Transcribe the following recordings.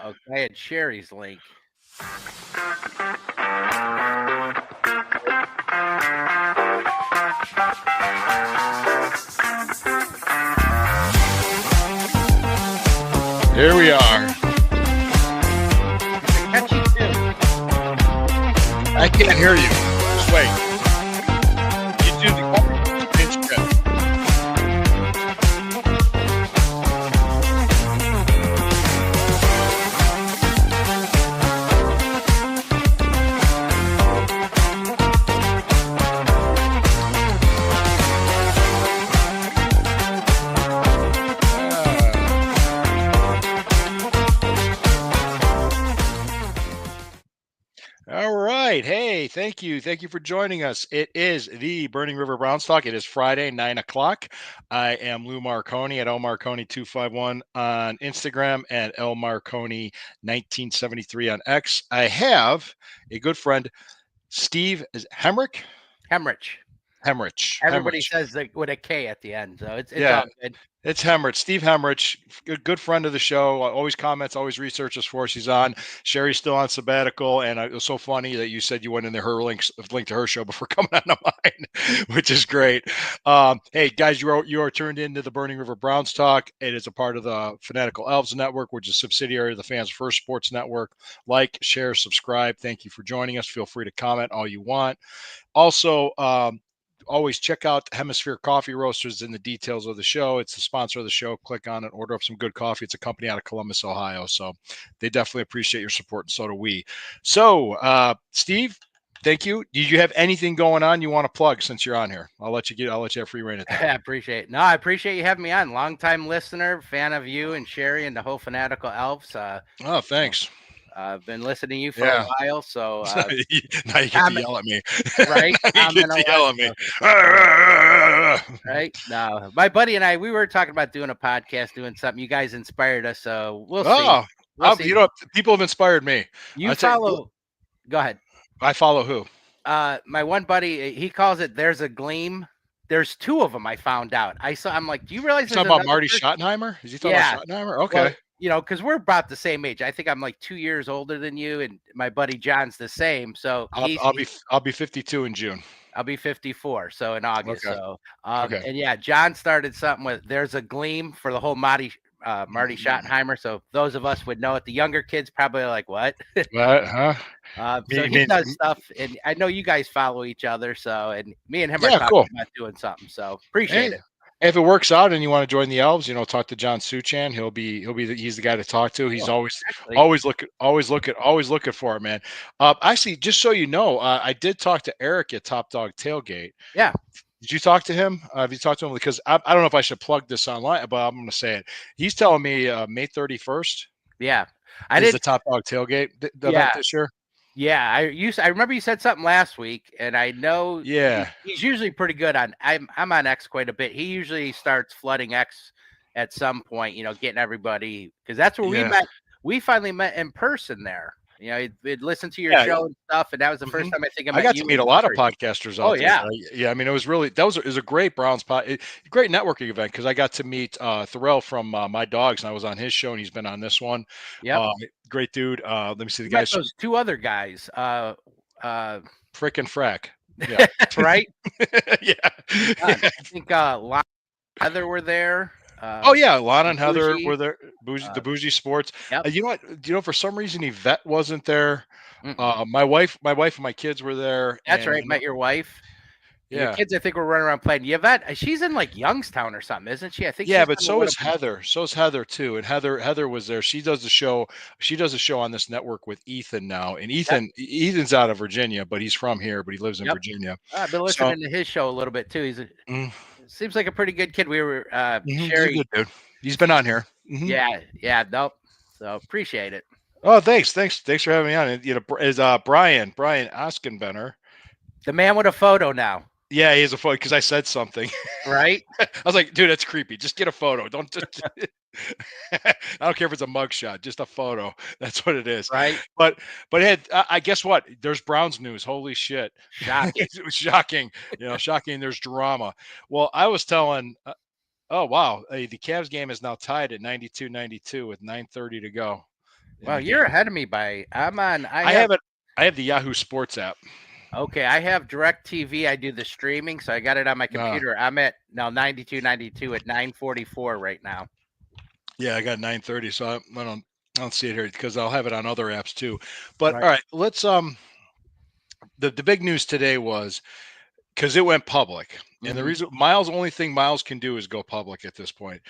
Okay, it's Sherry's link. Here we are. It's a catchy tune. I can't hear you. Just wait. You do the pinch cut. All right. Hey, thank you. Thank you for joining us. It is the Burning River Browns Talk. It is Friday, 9 o'clock. I am Lou Marconi at L Marconi 251 on Instagram and L Marconi 1973 on X. I have a good friend, Steve Hemrick. Hemorrhage. Hemrich. Everybody Hemrich. says with a K at the end, so it's Yeah, all good. it's Hemrich. Steve Hemrich, good friend of the show. Always comments, always researches for us. He's on. Sherry's still on sabbatical, and it was so funny that you said you went in her link to her show before coming on to mine, which is great. Hey guys, you are tuned into the Burning River Browns Talk. It is a part of the Fanatical Elves Network, which is a subsidiary of the Fans First Sports Network. Like, share, subscribe. Thank you for joining us. Feel free to comment all you want. Also, always check out Hemisphere Coffee Roasters in the details of the show. It's the sponsor of the show. Click on it, order up some good coffee. It's a company out of Columbus, Ohio. So they definitely appreciate your support, and so do we. So, Steve, thank you. Did you have anything going on you want to plug since you're on here? I'll let you have free reign at that. I appreciate it. No, I appreciate you having me on. Longtime listener, fan of you and Sherry and the whole Fanatical Elves. Oh, thanks. I've been listening to you for Yeah. a while, so Now you get to comment, yell at me. right? Now you get Comment a to lot, yell at me. right? No, my buddy and I, we were talking about doing a podcast, doing something. You guys inspired us, so we'll see. Oh, We'll see. you know, people have inspired me. You I tell you, follow. Go ahead. I follow who? My one buddy, he calls it "There's a Gleam." There's two of them. I found out. I'm like, do you realize He's there's talking about another Marty person? Schottenheimer? Is he talking Yeah. about Schottenheimer? Well, Okay. because we're about the same age. I think I'm like 2 years older than you, and my buddy John's the same. So I'll be 52 in June. I'll be 54. So in August. Okay. So Okay. and yeah, John started something with "There's a Gleam" for the whole Marty Schottenheimer. So those of us would know it. The younger kids probably are like, what? What? Huh? So he does stuff, and I know you guys follow each other. So, and me and him are Yeah, talking cool. about doing something. So appreciate it. If it works out and you want to join the Elves, talk to John Suchan. He's the guy to talk to. He's Cool. always looking for it, man. Actually, just so you know, I did talk to Eric at Top Dog Tailgate. Yeah. Did you talk to him? Have you talked to him? Because I don't know if I should plug this online, but I'm going to say it. He's telling me May 31st. Yeah. Is the Top Dog Tailgate event this year? Yeah, I remember you said something last week, and I know he's usually pretty good on. I'm on X quite a bit. He usually starts flooding X at some point, getting everybody, because that's where we met. We finally met in person there. He'd listen to your show and stuff, and that was the first time I think I got to meet a lot of podcasters out there. Yeah. Yeah. I mean, it was a great Browns great networking event, because I got to meet Thorell from My Dogs, and I was on his show, and he's been on this one. Yeah. Great dude. Let me see the guys. Those two other guys. Frick and Frack. Yeah. Right. Yeah. I think Lon and Heather were there. Lana and Heather were there. The Bougie Sports. Yep. You know what? For some reason, Yvette wasn't there. My wife and my kids were there. That's right. Met your wife. Yeah. Your kids, I think, were running around playing. Yvette, she's in like Youngstown or something, isn't she? I think. Yeah, but so is Heather. So is Heather too. And Heather was there. She does a show. She does a show on this network with Ethan now. And Ethan's out of Virginia, but he's from here, but he lives in Virginia. I've been listening to his show a little bit too. He's seems like a pretty good kid. We were Sherry. He's a good dude. He's been on here. Yeah. Nope. So appreciate it. Oh, thanks for having me on. Is Brian Oskenbenner, the man with a photo now. Yeah, he has a photo because I said something. Right? I was like, dude, that's creepy. Just get a photo. Don't just. I don't care if it's a mugshot, just a photo. That's what it is. Right. But I guess what? There's Browns news. Holy shit. Shocking. It was shocking. Shocking. There's drama. Well, I was telling, oh, wow. The Cavs game is now tied at 92-92 with 9:30 to go. Well, you're ahead of me by I'm on. I have it. I have the Yahoo Sports app. Okay, I have DirecTV. I do the streaming, so I got it on my computer. I'm at now 92.92 at 9:44 right now. Yeah, I got 9:30, so I don't see it here because I'll have it on other apps too. But all right, let's the big news today was because it went public, and the reason only thing Miles can do is go public at this point.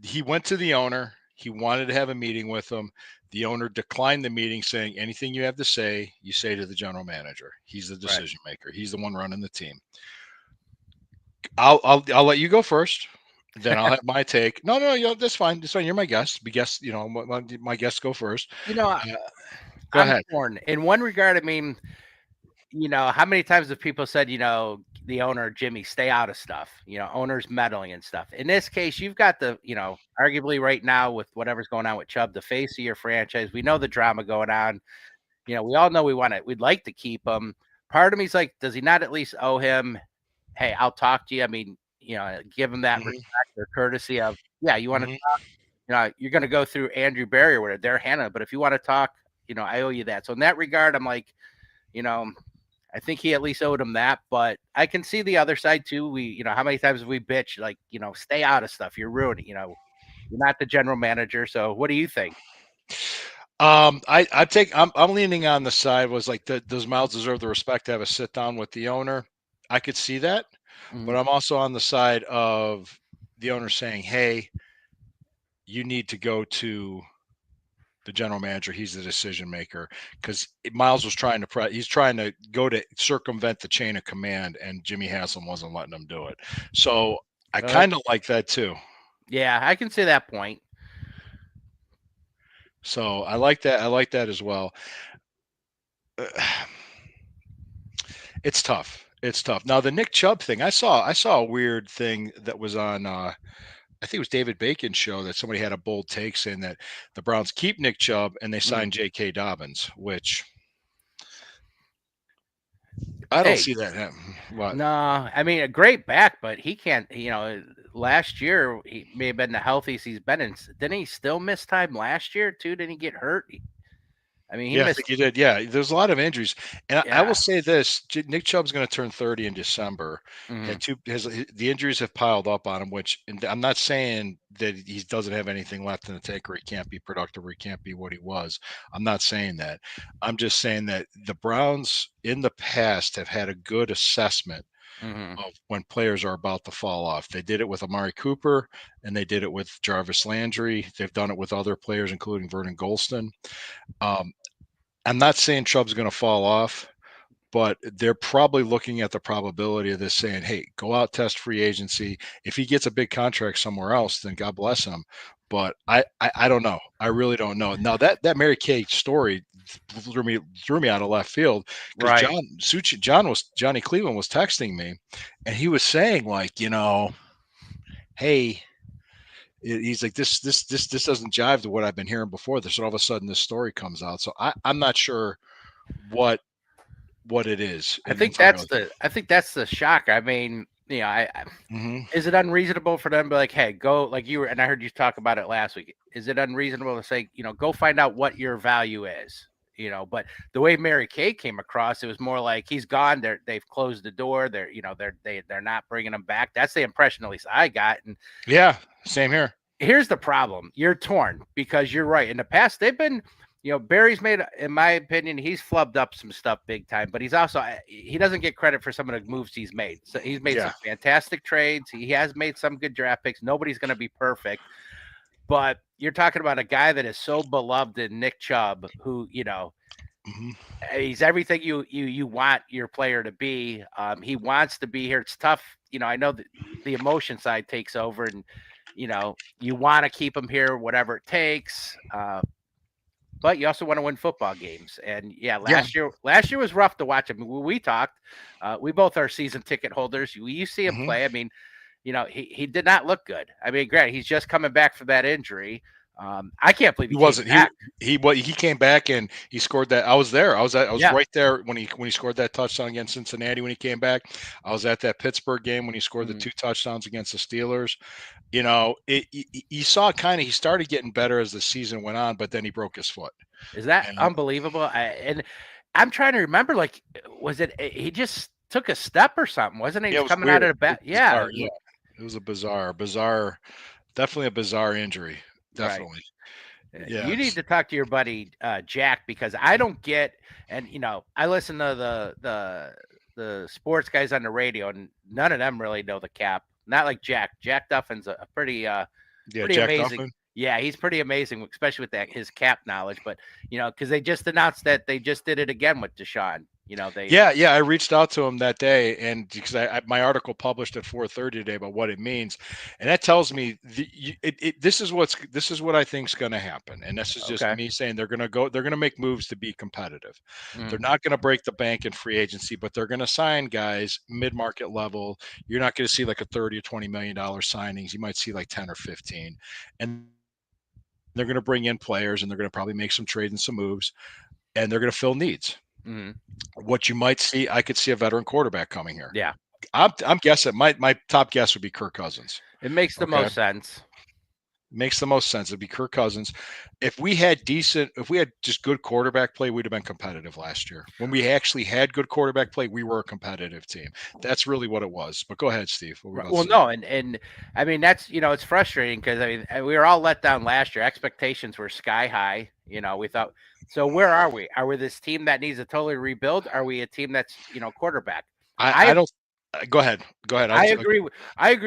He went to the owner. He wanted to have a meeting with him. The owner declined the meeting, saying, anything you have to say, you say to the general manager. He's the decision maker. He's the one running the team. I'll let you go first. Then I'll have my take. No, that's fine. That's fine. You're my guest. My guests go first. Go I'm ahead. Torn. In one regard, I mean, how many times have people said, the owner, Jimmy, stay out of stuff, owners meddling and stuff. In this case, you've got the, arguably right now with whatever's going on with Chubb, the face of your franchise. We know the drama going on. We all know we'd like to keep him. Part of me's like, does he not at least owe him, hey, I'll talk to you? I mean, give him that respect or courtesy of, you want to talk, you're going to go through Andrew Berry or whatever, they're handling it. But if you want to talk, I owe you that. So in that regard, I'm like, I think he at least owed him that, but I can see the other side too. How many times have we bitched, like, stay out of stuff. You're ruining, you're not the general manager. So what do you think? I'm leaning on the side was like, does Miles deserve the respect to have a sit down with the owner? I could see that, but I'm also on the side of the owner saying, hey, you need to go to the general manager. He's the decision maker, because Miles was trying to go to circumvent the chain of command, and Jimmy Haslam wasn't letting him do it. So I kind of like that too. Yeah, I can see that point. So I like that. I like that as well. It's tough. It's tough. Now the Nick Chubb thing, I saw a weird thing that was on I think it was David Bacon's show, that somebody had a bold take saying that the Browns keep Nick Chubb and they sign J.K. Dobbins, which I don't see that happening. What? No, I mean, a great back, but he can't, last year he may have been the healthiest he's been in. Didn't he still miss time last year too? Didn't he get hurt? I mean, I think he did. Yeah, there's a lot of injuries, and I will say this: Nick Chubb's going to turn 30 in December. And the injuries have piled up on him. And I'm not saying that he doesn't have anything left in the tank, or he can't be productive, or he can't be what he was. I'm not saying that. I'm just saying that the Browns in the past have had a good assessment of when players are about to fall off. They did it with Amari Cooper, and they did it with Jarvis Landry. They've done it with other players, including Vernon Golston. I'm not saying Chubb's going to fall off, but they're probably looking at the probability of this, saying, hey, go out, test free agency. If he gets a big contract somewhere else, then God bless him. But I don't know. I really don't know. Now that Mary Kay story threw me out of left field, because Johnny Cleveland was texting me, and he was saying, like, hey, he's like, this doesn't jive to what I've been hearing before this, and all of a sudden this story comes out. So I'm not sure what it is. I think that's the shock. I mean, is it unreasonable for them to be like, hey, go, like you were, and I heard you talk about it last week. Is it unreasonable to say, go find out what your value is? But the way Mary Kay came across, it was more like he's gone. They've closed the door. They're not bringing him back. That's the impression, at least I got. And yeah, same here. Here's the problem. You're torn, because you're right. In the past, they've been, Barry's made, in my opinion, he's flubbed up some stuff big time, but he doesn't get credit for some of the moves he's made. So he's made some fantastic trades. He has made some good draft picks. Nobody's going to be perfect, but you're talking about a guy that is so beloved in Nick Chubb, who, he's everything you want your player to be. He wants to be here. It's tough. I know that the emotion side takes over, and, you want to keep him here, whatever it takes. But you also want to win football games. And last year was rough to watch. I mean, we talked, we both are season ticket holders. You see him play. I mean, he did not look good. I mean, granted, he's just coming back from that injury. I can't believe he wasn't. Back. He came back and he scored that. I was there. I was right there when he scored that touchdown against Cincinnati when he came back. I was at that Pittsburgh game when he scored the 2 touchdowns against the Steelers. You know, you saw he started getting better as the season went on, but then he broke his foot. Is that unbelievable? And I'm trying to remember, like, was it he just took a step or something? Wasn't he coming out of the bat? Yeah. Yeah. It was a bizarre, definitely a bizarre injury. Definitely. Right. Yeah. You need to talk to your buddy Jack, because I don't get, and I listen to the sports guys on the radio, and none of them really know the cap. Not like Jack. Jack Duffin's a pretty pretty Jack amazing. Duffin. Yeah, he's pretty amazing, especially with his cap knowledge. But because they just announced that they just did it again with Deshaun. I reached out to him that day, and because my article published at 4:30 today about what it means, and that tells me this is what I think is going to happen, and this is just me saying they're going to make moves to be competitive. They're not going to break the bank in free agency, but they're going to sign guys mid-market level. You're not going to see like a $30 or $20 million signings. You might see like 10 or 15, and they're going to bring in players, and they're going to probably make some trades and some moves, and they're going to fill needs. What you might see, I could see a veteran quarterback coming here. Yeah, I'm guessing my top guess would be Kirk Cousins. It makes the most sense. Makes the most sense. It'd be Kirk Cousins. If we had just good quarterback play, we'd have been competitive last year. When we actually had good quarterback play, we were a competitive team. That's really what it was. But go ahead, Steve. And I mean, that's, it's frustrating because we were all let down last year. Expectations were sky high. We thought, so where are we? Are we this team that needs to totally rebuild? Are we a team that's, quarterback? I don't. Go ahead. I agree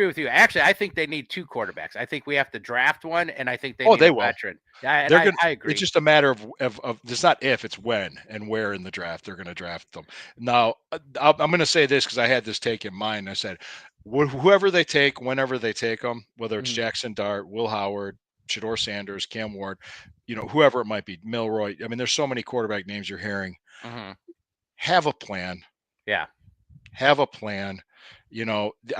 with you. Actually, I think they need 2 quarterbacks. I think we have to draft one, and I think they need a veteran. I agree. It's just a matter of it's not if, it's when and where in the draft they're going to draft them. Now, I'm going to say this because I had this take in mind. I said, whoever they take, whenever they take them, whether it's Jackson Dart, Will Howard, Shedeur Sanders, Cam Ward, whoever it might be, Milroy. I mean, there's so many quarterback names you're hearing. Have a plan. Yeah. Have a plan.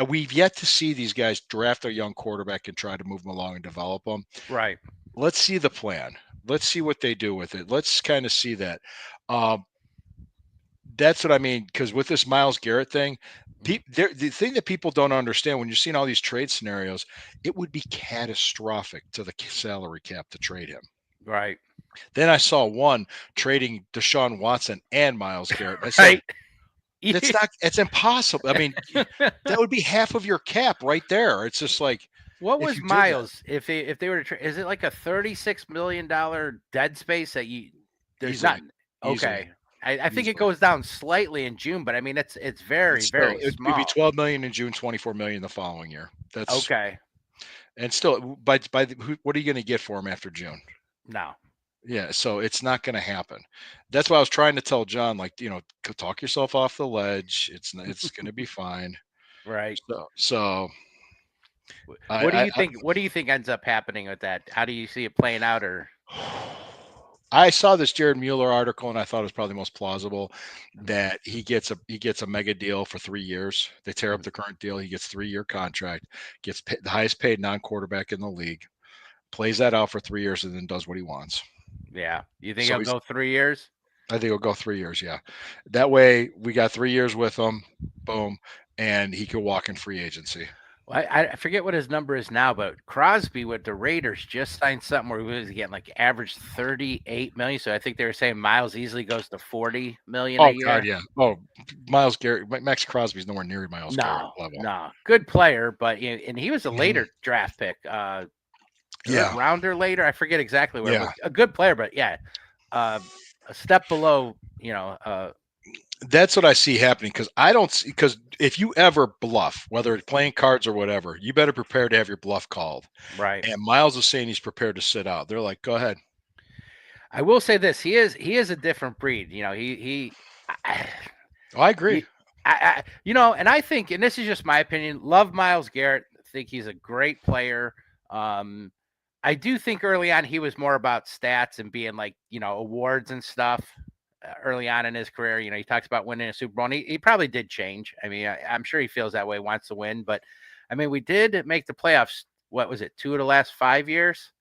We've yet to see these guys draft a young quarterback and try to move them along and develop them. Right. Let's see the plan. Let's see what they do with it. Let's kind of see that. That's what I mean. Because with this Myles Garrett thing, the thing that people don't understand when you're seeing all these trade scenarios, it would be catastrophic to the salary cap to trade him. Right. Then I saw one trading Deshaun Watson and Myles Garrett. I said, it's impossible. I mean, that would be half of your cap right there. It's just like, what was Myles if they were to is it like a $36 million dead space that there's easily, not okay. I think it goes down slightly in June, but I mean it's very small. It'd be 12 million in June, 24 million the following year. That's okay. And still, what are you going to get for him after June? No. Yeah, so it's not going to happen. That's why I was trying to tell John, like, talk yourself off the ledge. It's going to be fine. Right. So what do you think? What do you think ends up happening with that? How do you see it playing out? Or I saw this Jared Mueller article, and I thought it was probably the most plausible that he gets a mega deal for 3 years. They tear up the current deal. He gets 3-year contract, gets the highest paid non-quarterback in the league, plays that out for 3 years, and then does what he wants. Yeah. You think he'll go 3 years? I think he'll go 3 years. Yeah. That way we got 3 years with him. Boom. And he could walk in free agency. Well, I forget what his number is now, but Crosby with the Raiders just signed something where he was getting like average 38 million. So I think they were saying Myles easily goes to 40 million a year. God, yeah. Oh, Myles Garrett, Max Crosby's nowhere near Myles Garrett level. No, good player, but and he was a later draft pick. Rounder later. I forget exactly where. Yeah. A good player, but a step below, that's what I see happening because if you ever bluff, whether it's playing cards or whatever, you better prepare to have your bluff called. Right. And Myles is saying he's prepared to sit out. They're like, go ahead. I will say this: he is a different breed. I agree. And I think, and this is just my opinion, love Myles Garrett. Think he's a great player. I do think early on he was more about stats and being like, awards and stuff early on in his career. He talks about winning a Super Bowl, and he probably did change. I mean, I'm sure he feels that way, wants to win. But, I mean, we did make the playoffs, what was it, 2 of the last 5 years?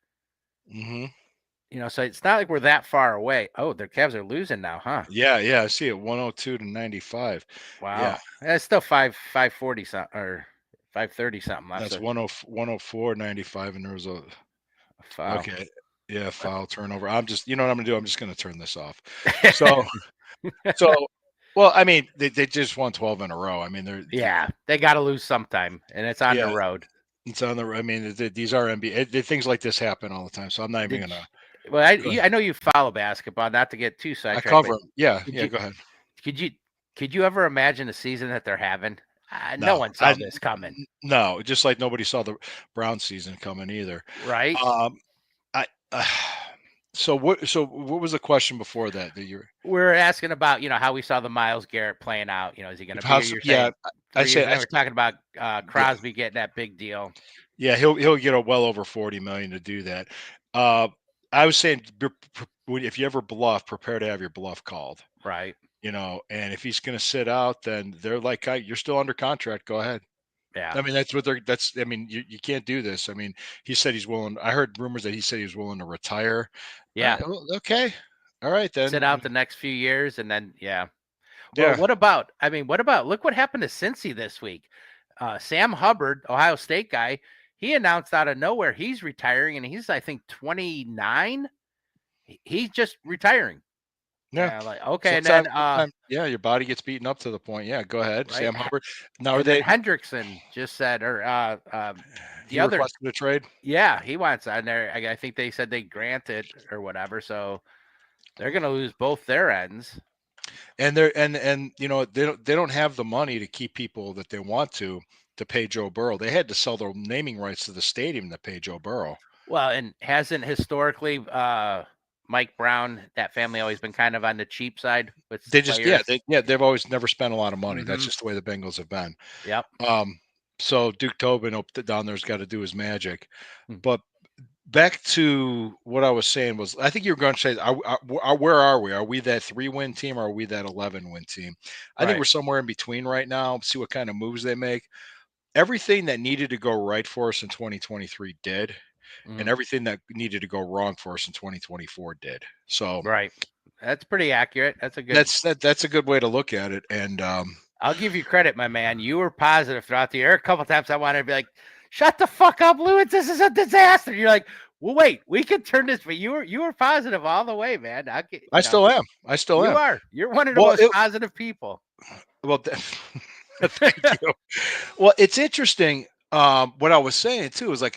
Mm-hmm. So it's not like we're that far away. Oh, their Cavs are losing now, huh? Yeah. I see it. 102 to 95. Yeah, Wow. It's still 540 something or 530 something left. that's So 104 95, and there was a foul. okay. Yeah, foul turnover. I'm just, you know what I'm gonna do? I'm just gonna turn this off. So, so, well, I mean, they just won 12 in a row. I mean, Yeah, they got to lose sometime, and it's on the yeah, road. it's on the. I mean, these are NBA. Things like this happen all the time. So I'm not even Did gonna. Well, Go ahead. I know you follow basketball, not to get too I sidetracked, cover but 'em. Yeah, could yeah. you Go ahead. could you could you ever imagine the season that they're having? No No, one saw this coming, no. Just like nobody saw the Brown season coming either. right? Um, I. So what? So what was the question before that? That you're. We're asking about how we saw the Miles Garrett playing out. Is he going to be here? You're Yeah, saying I 3 years, say. and then we're talking about Yeah, Crosby getting that big deal, yeah. He'll get a well over 40 million to do that. Uh, I was saying, if you ever bluff, prepare to have your bluff called. right? And if he's going to sit out, then they're like, "You're still under contract. Go ahead." Yeah, I mean, that's what they're. That's. I mean, you can't do this. I mean, he said he's willing. I heard rumors that he said he was willing to retire. yeah. Well, okay, all right Sit then. out the next few years, and then yeah. Well, Yeah, what about? I mean, what about? Look what happened to Cincy this week. Sam Hubbard, Ohio State guy, he announced out of nowhere he's retiring, and he's I think 29. He's just retiring. yeah. Like okay, and then Sometimes, yeah, your body gets beaten up to the point. Yeah, go ahead, right, Sam Hubbard. Now, are and then they? Hendrickson just said, or the He other, requested a trade. yeah, he wants on there. I think they said they granted or whatever, so they're gonna lose both their ends. And they don't have the money to keep people that they want to pay Joe Burrow. They had to sell their naming rights to the stadium to pay Joe Burrow. Well, and hasn't historically Mike Brown, that family always been kind of on the cheap side with They just players? they've always never spent a lot of money. That's Mm-hmm. just the way the Bengals have been. Yep. So Duke Tobin down there's got to do his magic. Hmm. But back to what I was saying was, I think you were going to say, where are we? Are we that 3-win team, or are we that 11-win team? I think Right. we're somewhere in between right now. See what kind of moves they make. Everything that needed to go right for us in 2023 did, and Mm-hmm. everything that needed to go wrong for us in 2024 did. So Right. That's pretty accurate. That's a good. that's a good way to look at it. And I'll give you credit, my man. You were positive throughout the year. A couple times I wanted to be like, "Shut the fuck up, Lewis. This is a disaster." You're like, "Well, wait, we can turn this." But you were positive all the way, man. I still am. I still You am. are. You're one of the Well, most positive people. well, thank you. Well, it's interesting. What I was saying too is like,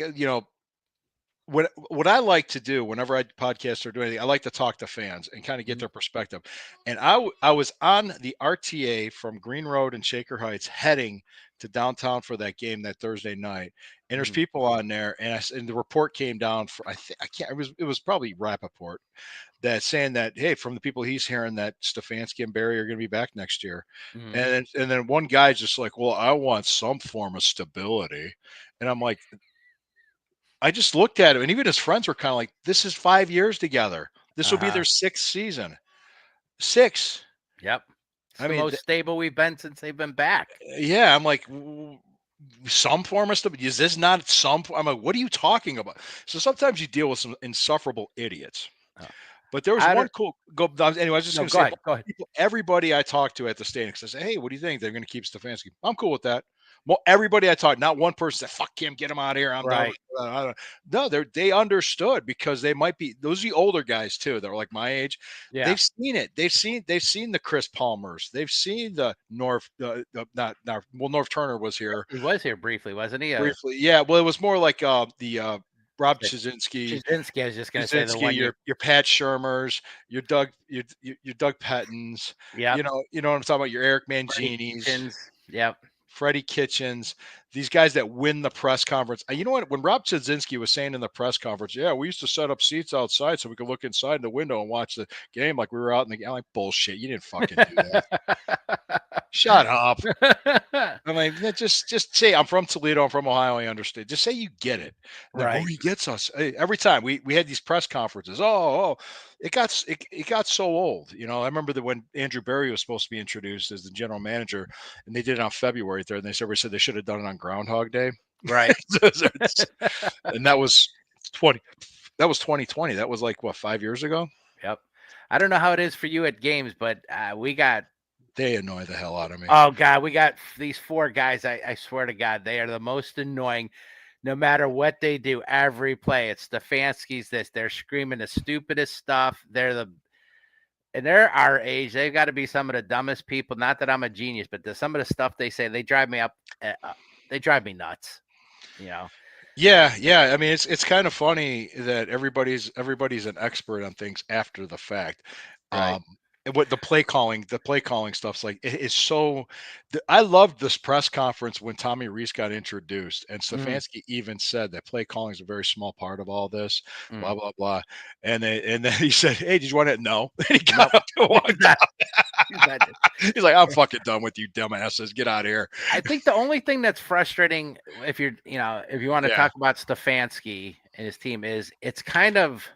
what I like to do whenever I podcast or do anything, I like to talk to fans and kind of get Mhm. their perspective. And I was on the RTA from Green Road and Shaker Heights heading to downtown for that game that Thursday night. And there's Mhm. people on there, and the report came down for I can't it was probably Rappaport that saying that, hey, from the people he's hearing, that Stefanski and Barry are going to be back next year. Mhm. And then one guy's just like, well, I want some form of stability. And I'm like, I just looked at him, and even his friends were kind of like, "This is 5 years together. This will be Uh-huh. their sixth season. Six." Yep. It's I the mean, most stable we've been since they've been back. yeah. I'm like, some form of stability. Is this not some? I'm like, what are you talking about? So sometimes you deal with some insufferable idiots. Uh, But there was I one don't. cool. Anyway, I was just No, going to go say, ahead. Go ahead. everybody I talked to at the stadium says, "Hey, what do you think? They're going to keep Stefanski?" I'm cool with that. Well, everybody I talked, not one person said, "Fuck him, get him out of here. I'm done." Right. No, they understood, because they might be, those are the older guys too. They're like my age. Yeah. They've seen it. They've seen the Chris Palmers. They've seen the North. North Turner was here He was here briefly, wasn't he? briefly. Yeah, well, it was more like the Rob The Chizzinski, Jasinski, I was just gonna say the one year. your Pat Shermers, your Doug Pettins, Yep. what I'm talking about, your Eric Freddie Manginis, Kitchens. Yep. Freddie Kitchens, these guys that win the press conference. And you know what? When Rob Chudzinski was saying in the press conference, yeah, we used to set up seats outside so we could look inside the window and watch the game like we were out in the game. I'm like, bullshit, you didn't fucking do that. Shut up. I mean, just say, I'm from Toledo, I'm from Ohio, I understand. Just say you get it. And then, Right. he gets us. Every time we had these press conferences. It got so old. I remember that when Andrew Berry was supposed to be introduced as the general manager, and they did it on February 3rd, and everybody said they should have done it on Groundhog Day. Right. And that was 20 That was 2020. That was like what, 5 years ago? Yep. I don't know how it is for you at games, but we got. They annoy the hell out of me. Oh God, we got these 4 guys. I swear to God, they are the most annoying. No matter what they do, every play, it's Stefanski's this. They're screaming the stupidest stuff. And they're our age. They've got to be some of the dumbest people. Not that I'm a genius, but some of the stuff they say, they drive me up. They drive me nuts. You know. Yeah. I mean, it's kind of funny that everybody's an expert on things after the fact. Right. And what the play calling stuff's like, it's so. I loved this press conference when Tommy Rees got introduced, and Stefanski even said that play calling is a very small part of all this. Blah blah blah, and then he said, "Hey, did you want it?" No, and he got up to walk out. He's like, "I'm fucking done with you, dumbasses. Get out of here." I think the only thing that's frustrating, if you want to talk about Stefanski and his team, is it's kind of.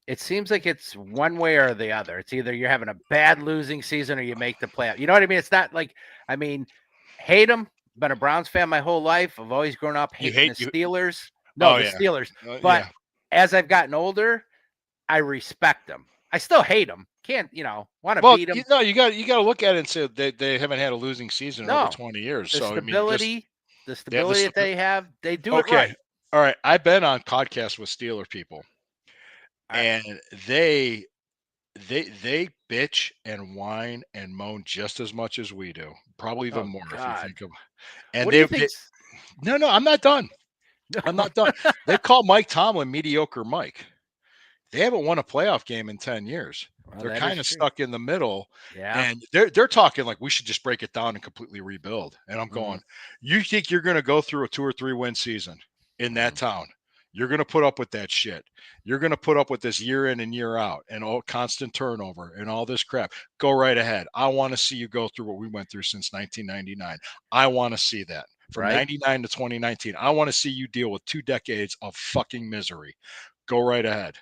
It seems like it's one way or the other. It's either you're having a bad losing season or you make the playoff. You know what I mean? It's not like, I mean, hate them. Been a Browns fan my whole life. I've always grown up hating the Steelers. Steelers. But as I've gotten older, I respect them. I still hate them. Can't, want to beat them. You got to look at it and say they haven't had a losing season in over 20 years. The so stability, the stability that they have, they do it right. All right. I've been on podcasts with Steeler people. And they bitch and whine and moan just as much as we do, probably even more if you think of. And no, I'm not done. I'm not done. They call Mike Tomlin mediocre Mike. They haven't won a playoff game in 10 years. Well, they're kind of stuck in the middle. Yeah. And they're talking like we should just break it down and completely rebuild. And I'm going, you think you're going to go through a 2 or 3 win season in that town? You're going to put up with that shit. You're going to put up with this year in and year out and all constant turnover and all this crap. Go right ahead. I want to see you go through what we went through since 1999. I want to see that from 99 to 2019. I want to see you deal with 2 decades of fucking misery. Go right ahead.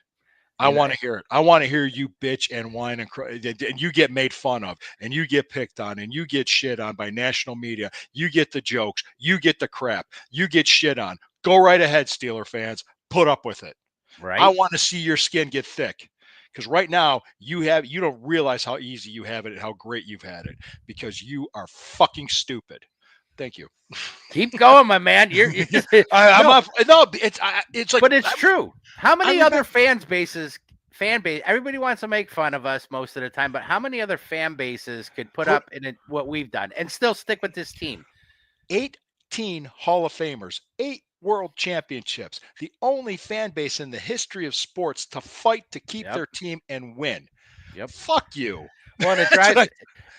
I want to hear it. I want to hear you bitch and whine and cry, and you get made fun of, and you get picked on, and you get shit on by national media. You get the jokes. You get the crap. You get shit on. Go right ahead, Steeler fans. Put up with it. Right. I want to see your skin get thick. Because right now you don't realize how easy you have it and how great you've had it because you are fucking stupid. Thank you. Keep going, my man. You're it's like, but it's true. How many other fan base? Everybody wants to make fun of us most of the time, but how many other fan bases could put up in what we've done and still stick with this team? 18 Hall of Famers, 8 World Championships, the only fan base in the history of sports to fight to keep their team and win. Yep. Fuck you. Well,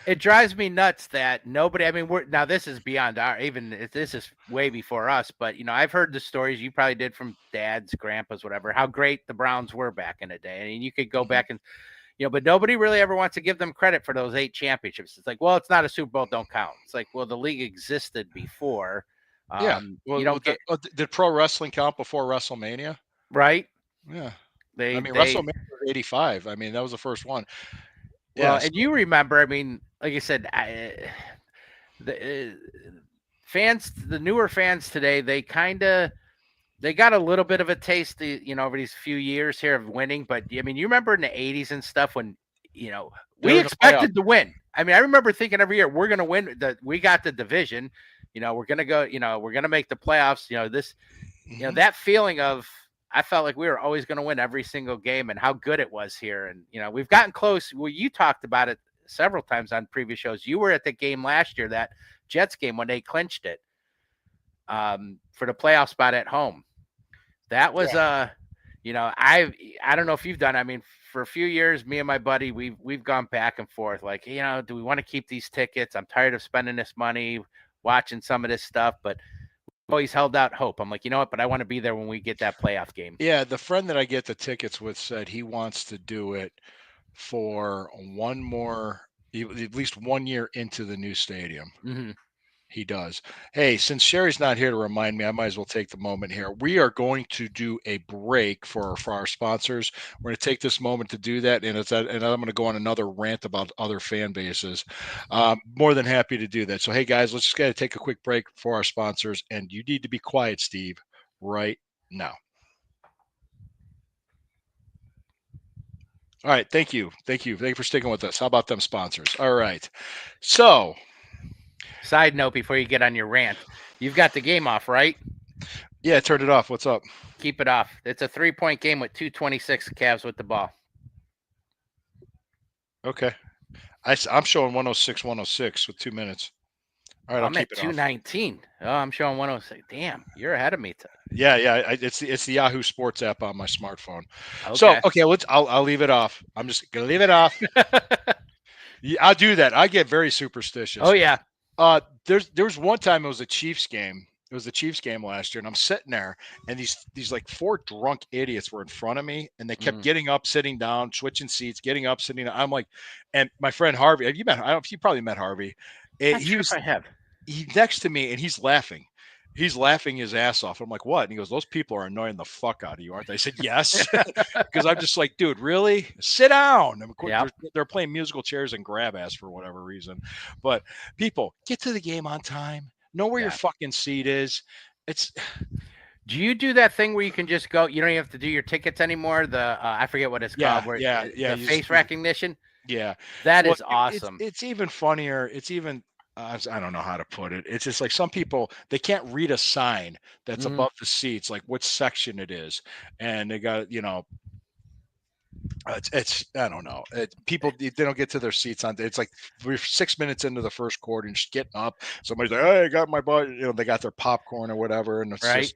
it drives me nuts that nobody. I mean, now this is beyond this is way before us. But I've heard the stories you probably did from dads, grandpas, whatever. How great the Browns were back in the day, and you could go back and but nobody really ever wants to give them credit for those 8 championships. It's like, well, it's not a Super Bowl, don't count. It's like, well, the league existed before. Well, did pro wrestling count before WrestleMania? Right. Yeah. WrestleMania was 85. I mean, that was the first one. Well, and you remember, I mean, like I said, the newer fans today, they got a little bit of a taste, over these few years here of winning. But I mean, you remember in the 80s and stuff when, we expected to win. I mean, I remember thinking every year we're going to win. We got the division. We're going to go. We're going to make the playoffs. That feeling of. I felt like we were always going to win every single game and how good it was here. And, we've gotten close. Well, you talked about it several times on previous shows. You were at the game last year, that Jets game when they clinched it for the playoff spot at home. That was, I don't know if you've done, I mean, for a few years, me and my buddy, we've gone back and forth like, do we want to keep these tickets? I'm tired of spending this money watching some of this stuff, but always held out hope. I'm like, you know what? But I want to be there when we get that playoff game. Yeah, the friend that I get the tickets with said he wants to do it for one more, at least 1 year into the new stadium. Mm-hmm. He does. Hey, since Sherry's not here to remind me, I might as well take the moment here. We are going to do a break for our sponsors. We're going to take this moment to do that, and I'm going to go on another rant about other fan bases. More than happy to do that. So, hey, guys, let's just gotta take a quick break for our sponsors, and you need to be quiet, Steve, right now. All right. Thank you. Thank you. Thank you for sticking with us. How about them sponsors? All right. So, Side note before you get on your rant, you've got the game off, right? yeah, turn it off. What's up? Keep it off. It's a 3-point game with 2:26 Cavs with the ball. Okay. I'm showing 106, 106 with 2 minutes. All right, I'll I'm keep at it off. 219. Oh, I'm showing 106. Damn, you're ahead of me. Yeah. It's the Yahoo Sports app on my smartphone. Okay. So, okay, I'll leave it off. I'm just gonna leave it off. Yeah, I'll do that. I get very superstitious. Oh yeah. There was one time it was a Chiefs game. It was the Chiefs game last year, and I'm sitting there, and these like 4 drunk idiots were in front of me, and they kept getting up, sitting down, switching seats, getting up, sitting down. I'm like, and my friend Harvey, have you met? I don't know if you probably met Harvey. Not He sure was if I have. next to me, and he's laughing. He's laughing his ass off. I'm like, what? And he goes, those people are annoying the fuck out of you, aren't they? I said, yes. Because I'm just like, dude, really? Sit down. And of course, they're playing musical chairs and grab ass for whatever reason. But people, get to the game on time. Know where your fucking seat is. Do you do that thing where you can just go? You don't even have to do your tickets anymore. The I forget what it's called. Where the face recognition. Yeah, that is awesome. It's even funnier. It's even I don't know how to put it. It's just like some people, they can't read a sign that's above the seats, like what section it is, and they got it's I don't know. People, they don't get to their seats on. It's like we're 6 minutes into the first quarter and just getting up. Somebody's like, "Hey, I got my butt." They got their popcorn or whatever, and it's just.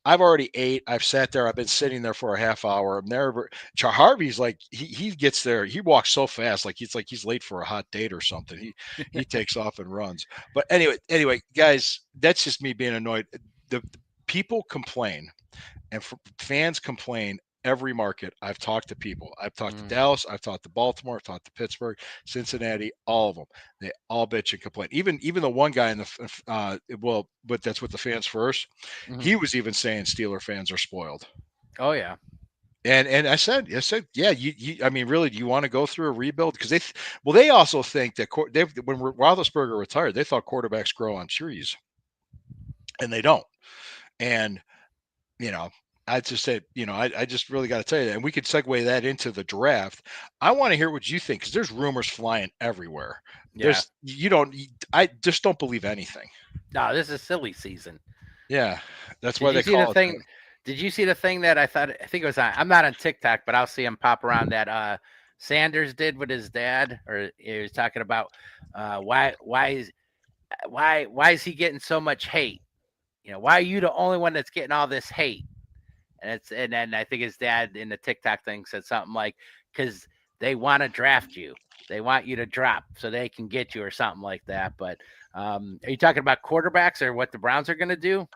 I've already ate. I've sat there. I've been sitting there for a half hour. I'm never. Harvey's like he gets there. He walks so fast, like he's late for a hot date or something. He takes off and runs. But anyway, guys, that's just me being annoyed. The people complain, and fans complain every market. I've talked to people. I've talked to Dallas. I've talked to Baltimore. I've talked to Pittsburgh, Cincinnati. All of them. They all bitch and complain. Even the one guy in the but that's with the fans 1st. He was even saying Steeler fans are spoiled. Oh yeah. And I said, yeah. I mean, really, do you want to go through a rebuild? Because they also think that when Roethlisberger retired, they thought quarterbacks grow on trees, and they don't. And I just said, I just really got to tell you that. And we could segue that into the draft. I want to hear what you think, because there's rumors flying everywhere. Yeah. I just don't believe anything. No, this is silly season. Yeah. That's why they call it. Did you see the thing that I think it was on, I'm not on TikTok, but I'll see him pop around, that Sanders did with his dad, or he was talking about why is he getting so much hate? Why are you the only one that's getting all this hate? And then I think his dad in the TikTok thing said something like, because they want to draft you. They want you to drop so they can get you, or something like that. But are you talking about quarterbacks or what the Browns are going to do?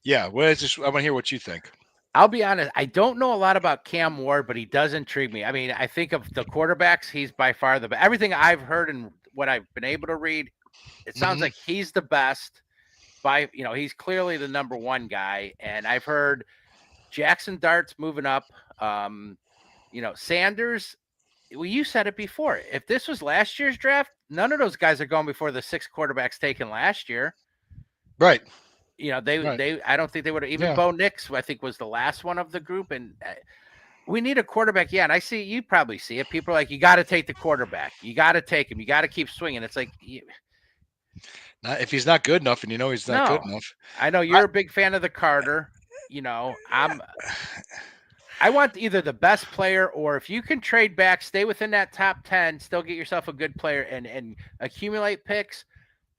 Yeah. Well, I want to hear what you think. I'll be honest. I don't know a lot about Cam Ward, but he does intrigue me. I mean, I think of the quarterbacks, he's by far the best. Everything I've heard and what I've been able to read, it sounds like he's the best. He's clearly the number one guy. And I've heard Jackson Dart's moving up. Sanders, well, you said it before. If this was last year's draft, none of those guys are going before the 6 quarterbacks taken last year. Right. I don't think they would have. Even Bo Nix, I think, was the last one of the group. And we need a quarterback. Yeah. And I see, you probably see it. People are like, you got to take the quarterback. You got to take him. You got to keep swinging. It's like, if he's not good enough, and he's not good enough. I know you're a big fan of the Carter. I want either the best player, or if you can trade back, stay within that top 10, still get yourself a good player and accumulate picks.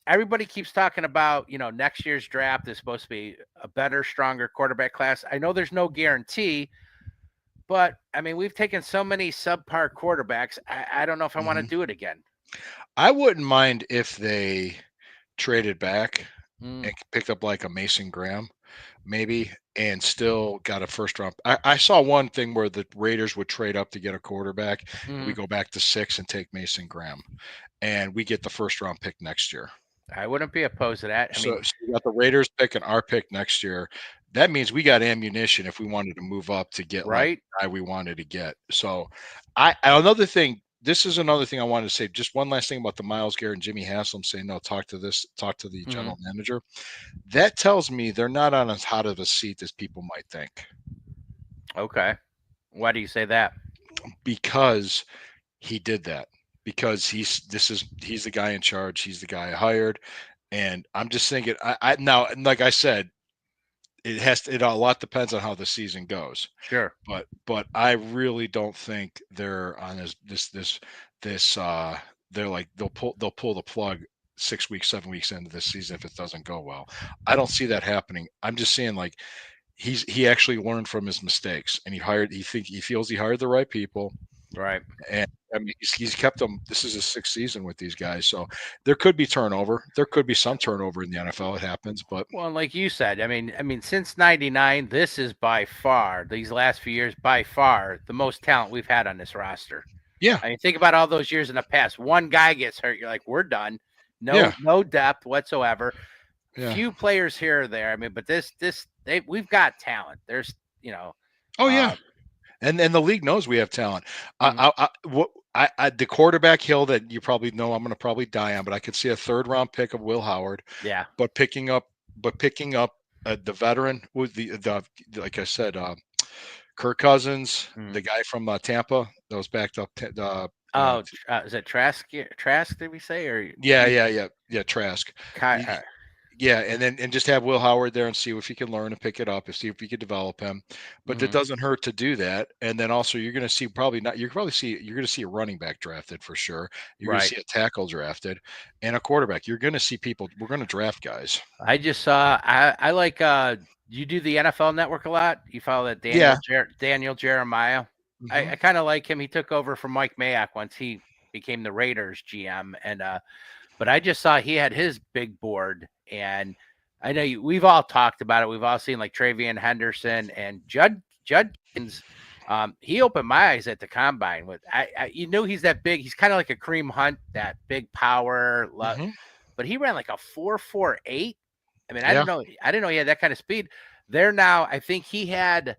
Everybody keeps talking about, next year's draft is supposed to be a better, stronger quarterback class. I know there's no guarantee, but I mean, we've taken so many subpar quarterbacks. I don't know if I want to do it again. I wouldn't mind if they traded back and picked up like a Mason Graham, maybe, and still got a first round. I saw one thing where the Raiders would trade up to get a quarterback. We go back to 6 and take Mason Graham, and we get the first round pick next year. I wouldn't be opposed to that. So we got the Raiders pick and our pick next year. That means we got ammunition if we wanted to move up to get like the guy we wanted to get. So another thing. This is another thing I wanted to say. Just one last thing about the Myles Garrett and Jimmy Haslam saying, no, talk to the general manager. That tells me they're not on as hot of a seat as people might think. Okay. Why do you say that? Because he did that. Because he's the guy in charge. He's the guy I hired, and I'm just thinking. I now, like I said, it a lot depends on how the season goes. Sure. But I really don't think they're on this they're like they'll pull the plug 6 weeks, 7 weeks into this season if it doesn't go well. I don't see that happening. I'm just saying, like, he actually learned from his mistakes, and he feels he hired the right people. Right. And I mean, he's kept them. This is his 6th season with these guys, so there could be turnover. There could be some turnover in the NFL. It happens, but Well, like you said, I mean, since '99, this is by far these last few years by far the most talent we've had on this roster. yeah, I mean, think about all those years in the past. One guy gets hurt, you're like, we're done. No depth whatsoever. Yeah. Few players here or there. I mean, but we've got talent. There's, Oh yeah, and the league knows we have talent. Mhm. The quarterback hill that you probably know I'm going to probably die on, but I could see a 3rd-round pick of Will Howard. Yeah. But picking up the veteran with the like I said, Kirk Cousins, the guy from Tampa that was backed up. Is it Trask? Trask? Did we say or yeah, Trask. Kai, Yeah, and just have Will Howard there and see if he can learn and pick it up and see if he can develop him. But it doesn't hurt to do that. And then also you're going to see you're going to see a running back drafted for sure. You're going to see a tackle drafted and a quarterback. You're going to see people. We're going to draft guys. I just saw. I like. You do the NFL Network a lot. You follow that Daniel Jeremiah. I kind of like him. He took over from Mike Mayock once he became the Raiders GM, and but I just saw he had his big board, and I know we've all talked about it. We've all seen like Travian Henderson and Judkins. He opened my eyes at the combine. With you knew he's that big. He's kind of like a Kareem Hunt, that big power. But he ran like a 4.48. I mean, I didn't know he had that kind of speed. There now, I think he had.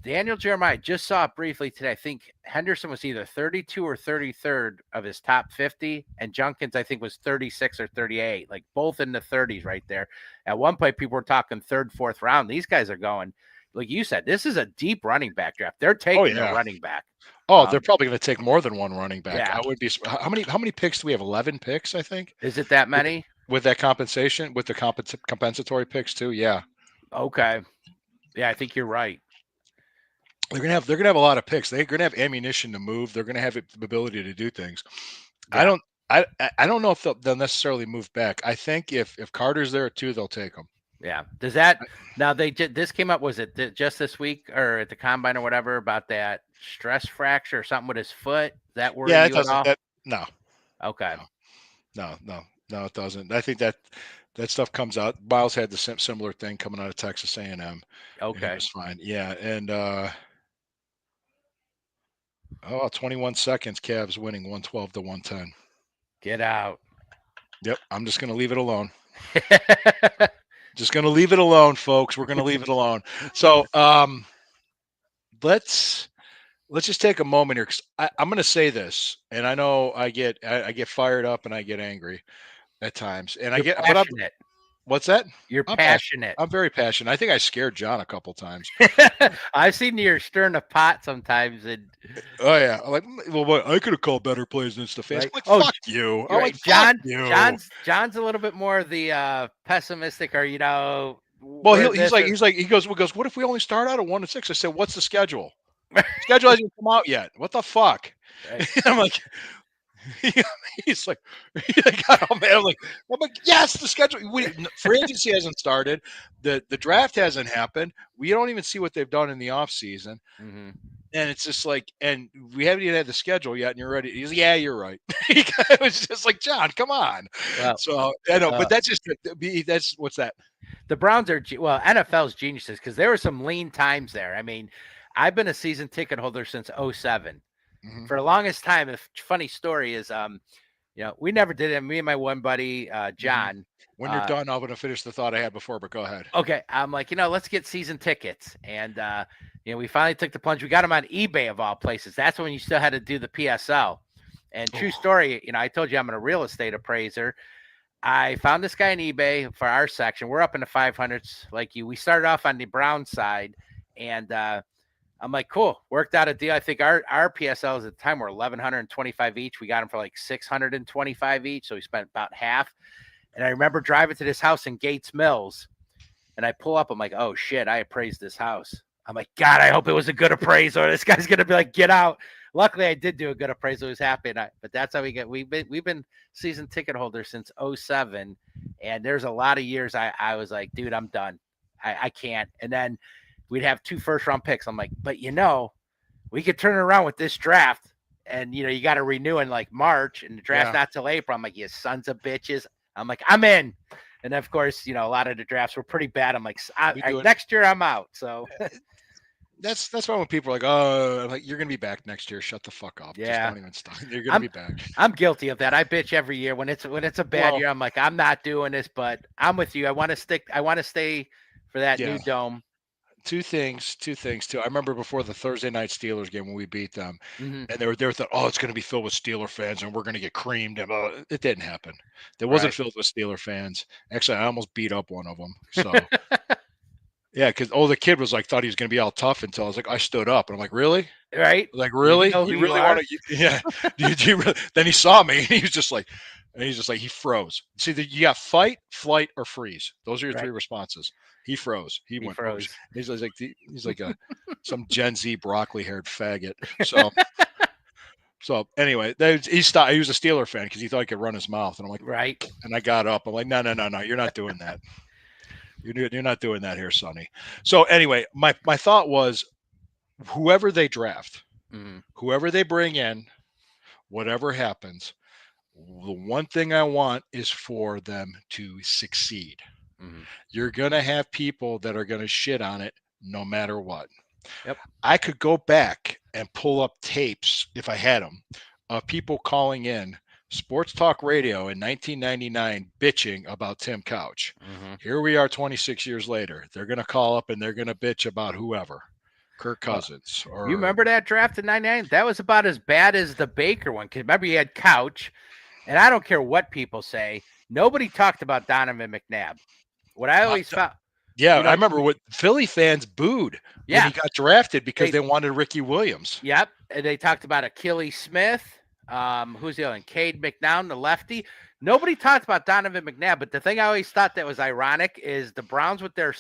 Daniel Jeremiah just saw it briefly today. I think Henderson was either 32 or 33rd of his top 50, and Junkins, I think, was 36 or 38, like both in the 30s right there. At one point, people were talking 3rd, 4th round. These guys are going, like you said, this is a deep running back draft. They're taking a running back. Oh, they're probably going to take more than one running back. Yeah. I would be. How many picks do we have? 11 picks, I think. Is it that many? With that compensation, with the compensatory picks too? Yeah. Okay. Yeah, I think you're right. They're gonna have a lot of picks. They're gonna have ammunition to move. They're gonna have the ability to do things. Yeah. I don't know if they'll necessarily move back. I think if Carter's there too, they'll take him. Yeah. Does that now this came up? Was it just this week or at the combine or whatever about that stress fracture or something with his foot? That worry you at all? No. Okay. No, it doesn't. I think that stuff comes out. Miles had the similar thing coming out of Texas A&M. Okay. It was fine. Yeah, and 21 seconds. Cavs winning 112-110. Get out. Yep, I'm just going to leave it alone. Just going to leave it alone, folks. We're going to leave it alone. So let's just take a moment here because I'm going to say this, and I know I get fired up and I get angry at times, and You're passionate. What's that? You're passionate. I'm very passionate. I think I scared John a couple times. I've seen you stirring a pot sometimes. And oh yeah, like, well, I could have called better plays than Stefanski. Right? Like, fuck you. I'm like, John. Fuck you. John's a little bit more the pessimistic, or Well, he goes. What if we only start out at 1-6? I said, what's the schedule? Schedule hasn't come out yet. What the fuck? Right. I'm like. He's like, I'm like, yes, the schedule. Free agency hasn't started. The draft hasn't happened. We don't even see what they've done in the off season. Mm-hmm. And it's just like, and we haven't even had the schedule yet, and you're ready. He's like, yeah, you're right. It was just like, John, come on. Well, so I know, but that's what's that? The Browns are NFL's geniuses because there were some lean times there. I mean, I've been a season ticket holder since 2007. Mm-hmm. For the longest time, a funny story is, we never did it. Me and my one buddy, John. When you're done, I'm going to finish the thought I had before, but go ahead. Okay. I'm like, let's get season tickets. And, we finally took the plunge. We got them on eBay of all places. That's when you still had to do the PSL. And true story, I told you I'm a real estate appraiser. I found this guy on eBay for our section. We're up in the 500s like you. We started off on the Brown side, and I'm like, cool, worked out a deal. I think our PSLs at the time were 1,125 each. We got them for like 625 each, so we spent about half. And I remember driving to this house in Gates Mills, and I pull up. I'm like, oh shit, I appraised this house. I'm like, God, I hope it was a good appraisal. This guy's gonna be like, get out. Luckily, I did do a good appraisal. He was happy, but that's how we get. We've been season ticket holders since 07, and there's a lot of years I was like, dude, I'm done. I can't. And then we'd have 2 first-round picks. I'm like, but we could turn it around with this draft, and you got to renew in like March, and the draft's not till April. I'm like, you sons of bitches. I'm like, I'm in. And of course, a lot of the drafts were pretty bad. I'm like, next year I'm out. So that's why when people are like, oh, I'm like, you're gonna be back next year. Shut the fuck up. Yeah. Just don't even stop. You're gonna be back. I'm guilty of that. I bitch every year when it's a bad year. I'm like, I'm not doing this, but I'm with you. I want to stay for that new dome. Two things too. I remember before the Thursday night Steelers game when we beat them, and they were thought, oh, it's going to be filled with Steeler fans and we're going to get creamed. And it didn't happen. It wasn't filled with Steeler fans. Actually, I almost beat up one of them. So yeah, because the kid was like, thought he was going to be all tough until I was like, I stood up and I'm like, really? Right? Like, really? You really want to? Yeah. you really? Then he saw me and he was just like, he froze. See, you got fight, flight, or freeze. Those are your 3 responses. He froze. He went froze. He's like some Gen Z broccoli-haired faggot. So anyway, he stopped. He was a Steeler fan because he thought he could run his mouth, and I'm like, right. And I got up. I'm like, no, you're not doing that. You're not doing that here, Sonny. So anyway, my thought was, whoever they draft, whoever they bring in, whatever happens, the one thing I want is for them to succeed. You're going to have people that are going to shit on it no matter what. Yep. I could go back and pull up tapes if I had them of people calling in sports talk radio in 1999 bitching about Tim Couch. Here we are 26 years later. They're going to call up and they're going to bitch about whoever. Kirk Cousins. You remember that draft in 99? That was about as bad as the Baker one. Because remember, you had Couch, and I don't care what people say, nobody talked about Donovan McNabb. What I always found. Yeah, I remember what Philly fans booed when he got drafted because they wanted Ricky Williams. Yep. And they talked about Achilles Smith. Who's the other one? Cade McNown, the lefty. Nobody talked about Donovan McNabb, but the thing I always thought that was ironic is the Browns with their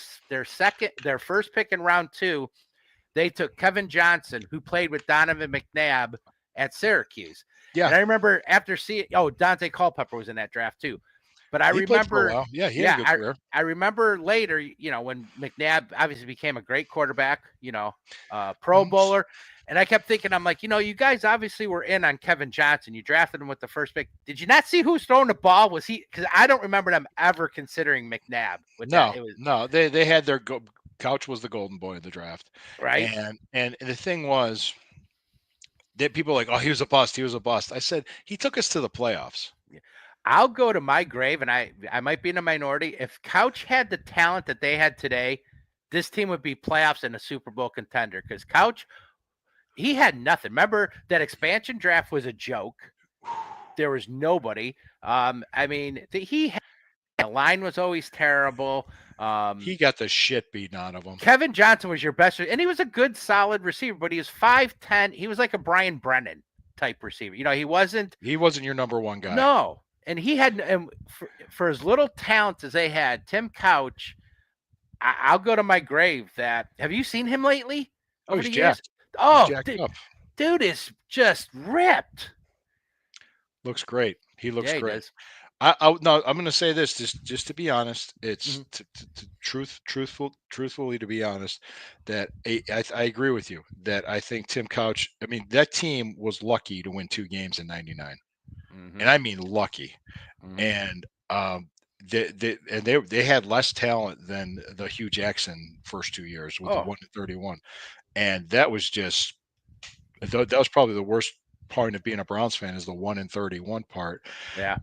first pick in round 2, they took Kevin Johnson, who played with Donovan McNabb at Syracuse. Yeah. And I remember after seeing Dante Culpepper was in that draft too. But I remember, I remember later, when McNabb obviously became a great quarterback, Pro Bowler. And I kept thinking, I'm like, you guys obviously were in on Kevin Johnson. You drafted him with the first pick. Did you not see who's throwing the ball? Was he? Because I don't remember them ever considering McNabb. No, they had their Couch was the golden boy of the draft, right? And the thing was that people were like, oh, he was a bust. I said he took us to the playoffs. I'll go to my grave, and I might be in a minority. If Couch had the talent that they had today, this team would be playoffs and a Super Bowl contender. Because Couch, he had nothing. Remember that expansion draft was a joke. There was nobody. The line was always terrible. He got the shit beaten out of him. Kevin Johnson was your best, and he was a good, solid receiver. But he was 5'10". He was like a Brian Brennan type receiver. He wasn't. He wasn't your number one guy. No. And he had, for as little talent as they had, Tim Couch, I'll go to my grave that. Have you seen him lately? Oh, he's jacked. Oh, dude is just ripped. Looks great. He looks great. I'm going to say this just to be honest. It's truthfully to be honest, that I agree with you that I think Tim Couch. I mean, that team was lucky to win 2 games in '99. And I mean lucky, and they had less talent than the Hugh Jackson first 2 years with the 1-31, and that was probably the worst part of being a Browns fan is the 1-31 part. Yeah,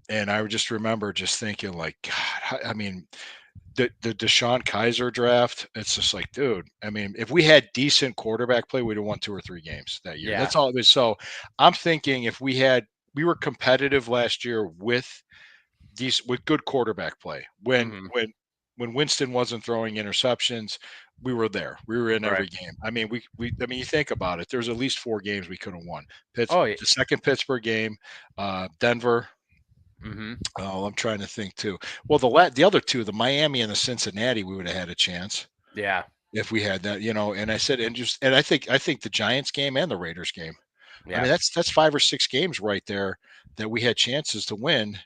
and I just remember just thinking like, God, I mean, the DeShone Kizer draft, it's just like, dude, I mean, if we had decent quarterback play, we'd have won 2 or 3 games that year. Yeah. That's all it was. So I'm thinking if we were competitive last year with good quarterback play when Winston wasn't throwing interceptions, we were there. We were in every Right. game. I mean, I mean, you think about it. There's at least 4 games we could have won. Oh, yeah. The second Pittsburgh game, Denver. Mm-hmm. Oh, I'm trying to think too. Well, the other two, the Miami and the Cincinnati, we would have had a chance Yeah. if we had that, you know. And I said, and I think the Giants game and the Raiders game. I Yeah. mean, that's 5 or 6 games right there that we had chances to win.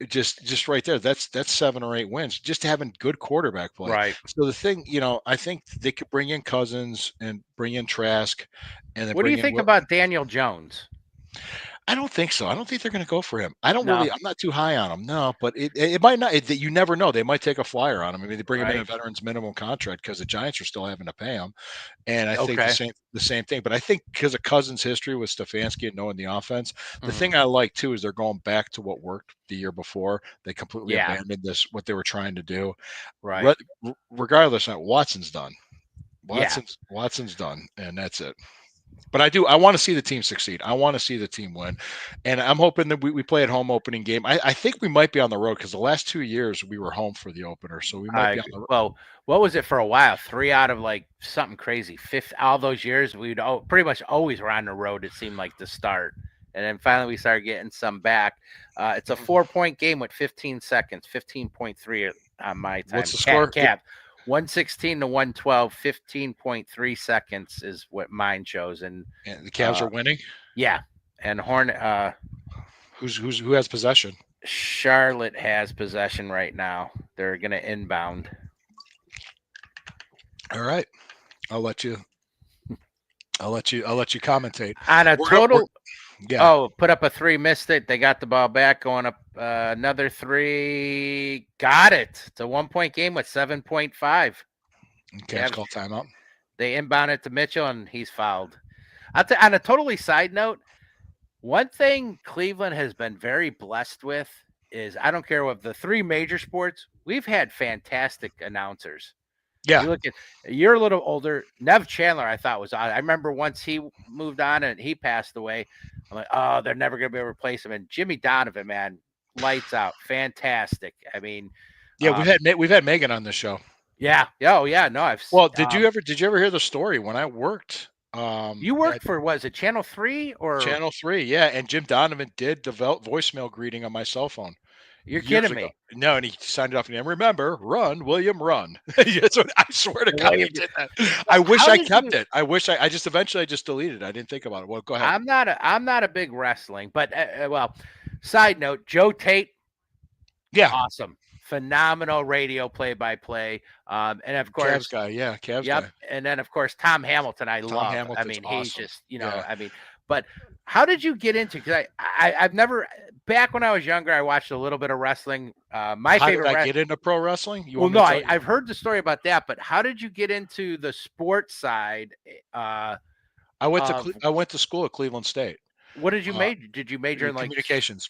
Just right there, that's 7 or 8 wins, just having good quarterback play. Right. So the thing, you know, I think they could bring in Cousins and bring in Trask, and then What do you bring in think about Daniel Jones? I don't think so. I don't think they're going to go for him. I'm No. not too high on him. No, but it might not. You never know. They might take a flyer on him. I mean, they bring him in a Right. veterans minimum contract because the Giants are still having to pay him. And I think Okay. the same thing. But I think because of Cousins' history with Stefanski and knowing the offense, the Mhm. thing I like too is they're going back to what worked the year before. They completely Yeah. abandoned what they were trying to do. Right. Regardless, Watson's done. Yeah. Watson's done, and that's it. But I want to see the team succeed. I want to see the team win. And I'm hoping that we play at home opening game. I think we might be on the road because the last 2 years we were home for the opener. So we might be on the road. Well, what was it for a while? 3 out of like something crazy. Fifth, all those years, we'd pretty much always were on the road, it seemed like, to start. And then finally we started getting some back. It's a 4-point game with 15 seconds, 15.3 on my time. What's the score? Cap. 116 to 112, 15.3 seconds is what mine shows. And the Cavs are winning. Yeah. And who has possession? Charlotte has possession right now. They're gonna inbound. All right. I'll let you commentate. On a total. Yeah. Oh, put up a 3, missed it. They got the ball back, going up another 3. Got it. It's a 1-point game with 7.5. Okay, it's called timeout. They inbound it to Mitchell, and he's fouled. On a totally side note, one thing Cleveland has been very blessed with is, I don't care what the 3 major sports, we've had fantastic announcers. Yeah. You're a little older. Nev Chandler, I thought, was on. I remember once he moved on and he passed away. I'm like, oh, they're never going to be able to replace him. And Jimmy Donovan, man, lights out. Fantastic. I mean, yeah, we've had Megan on the show. Yeah. Oh, yeah. No, did you ever hear the story when I worked? You worked for, was it Channel 3 or Channel 3? Yeah, and Jim Donovan did the voicemail greeting on my cell phone. You're kidding me. No, and he signed it off. And remember, run, William, run. That's what, I swear to God, he did that. I wish I kept it. I wish I just eventually deleted it. I didn't think about it. Well, go ahead. I'm not a big wrestling, but well, side note, Joe Tate. Yeah. Awesome. Phenomenal radio play-by-play. And of course, Cavs guy. Yeah. Cavs yep. guy. And then of course, Tom Hamilton. I love. I mean, awesome. He's just, I mean, but how did you get into? Because I've never. Back when I was younger, I watched a little bit of wrestling. My favorite. How did I get into pro wrestling? I've heard the story about that, but how did you get into the sports side? I went to school at Cleveland State. What did you major? Did you major in communications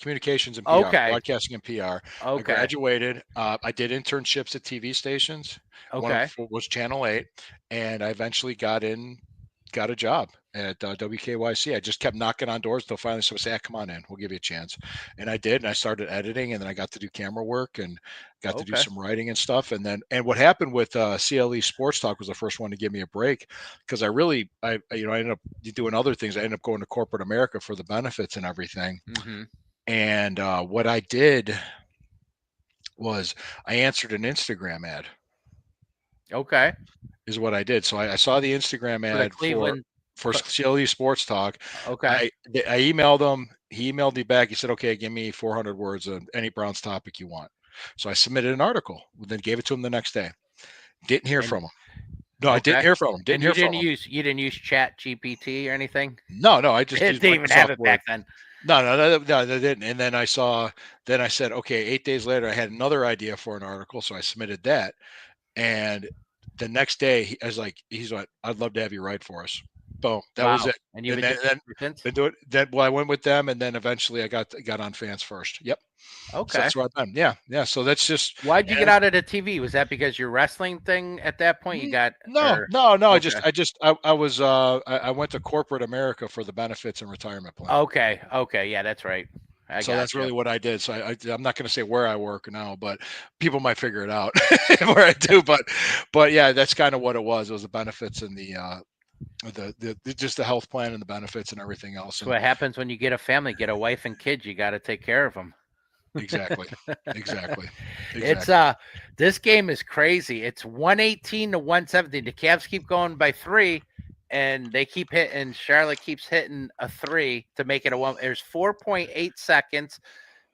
and PR, broadcasting and PR? Okay. I graduated. I did internships at TV stations. Okay. One was Channel 8, and I eventually got a job at WKYC. I just kept knocking on doors until finally someone said, come on in, we'll give you a chance. And I did, and I started editing, and then I got to do camera work and got to do some writing and stuff. And what happened with CLE Sports Talk was the first one to give me a break, because I ended up doing other things. I ended up going to corporate America for the benefits and everything. Mm-hmm. And what I did was I answered an Instagram ad. Okay. Is what I did. So I saw the Instagram ad for CLE Sports Talk. Okay. I emailed him. He emailed me back. He said, okay, give me 400 words of any Browns topic you want. So I submitted an article, then gave it to him the next day. Didn't hear from him. No, I didn't hear from him. You didn't use Chat GPT or anything? No, I just didn't even have it back then. No, they didn't. And then I said, okay, 8 days later, I had another idea for an article. So I submitted that. And the next day, he's like, I'd love to have you write for us. Boom. That was it. And you do it. Then I went with them, and then eventually I got on Fans First. Yep. Okay. So that's what I've done. Yeah. So that's just. Why'd you get out of the TV? Was that because your wrestling thing at that point? You got no. Okay. I went to corporate America for the benefits and retirement plan. Okay. Yeah, that's right. So that's really what I did. So I'm not going to say where I work now, but people might figure it out where I do. But yeah, that's kind of what it was. It was the benefits and the just the health plan and the benefits and everything else. That's what happens when you get a family, get a wife and kids. You got to take care of them. Exactly. It's this game is crazy. It's 118 to 117. The Cavs keep going by 3, and they keep hitting. Charlotte keeps hitting a 3 to make it a 1. There's 4.8 seconds.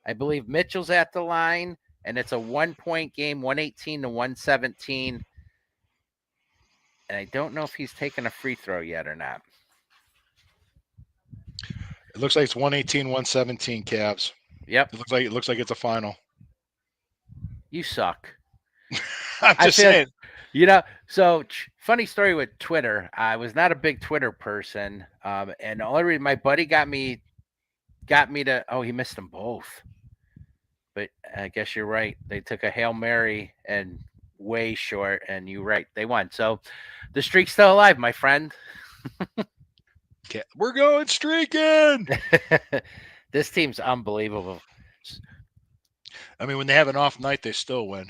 I believe Mitchell's at the line, and it's a 1-point game, 118 to 117. And I don't know if he's taken a free throw yet or not. It looks like it's 118-117 Cavs. Yep. It looks like it's a final. You suck. I'm just saying. So funny story with Twitter. I was not a big Twitter person, and the only reason my buddy got me to. Oh, he missed them both. But I guess you're right. They took a Hail Mary and way short, and you're right. They won. So the streak's still alive, my friend. We're going streaking. This team's unbelievable. I mean, when they have an off night, they still win.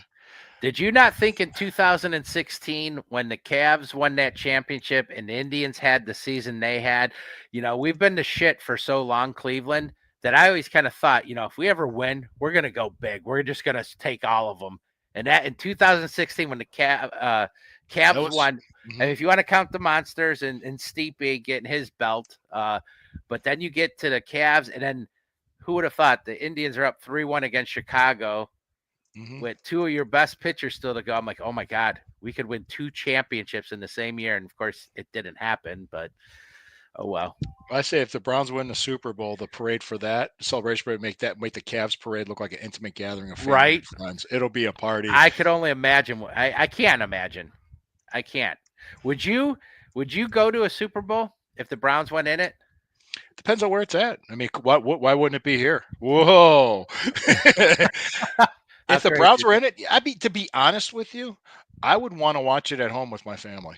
Did you not think in 2016 when the Cavs won that championship and the Indians had the season they had, we've been the shit for so long, Cleveland, that I always kind of thought, if we ever win, we're going to go big. We're just going to take all of them. And that in 2016 when the Cavs won, and if you want to count the Monsters and Stipe getting his belt, but then you get to the Cavs, and then who would have thought the Indians are up 3-1 against Chicago with 2 of your best pitchers still to go. I'm like, oh my God, we could win 2 championships in the same year. And of course it didn't happen, but oh well. I say if the Browns win the Super Bowl, the parade for that celebration parade make the Cavs parade look like an intimate gathering of family and friends. It'll be a party. I could only imagine. I can't imagine. I can't. Would you go to a Super Bowl if the Browns went in it? Depends on where it's at. I mean, why wouldn't it be here? Whoa. If the Browns were in it, to be honest with you, I would want to watch it at home with my family.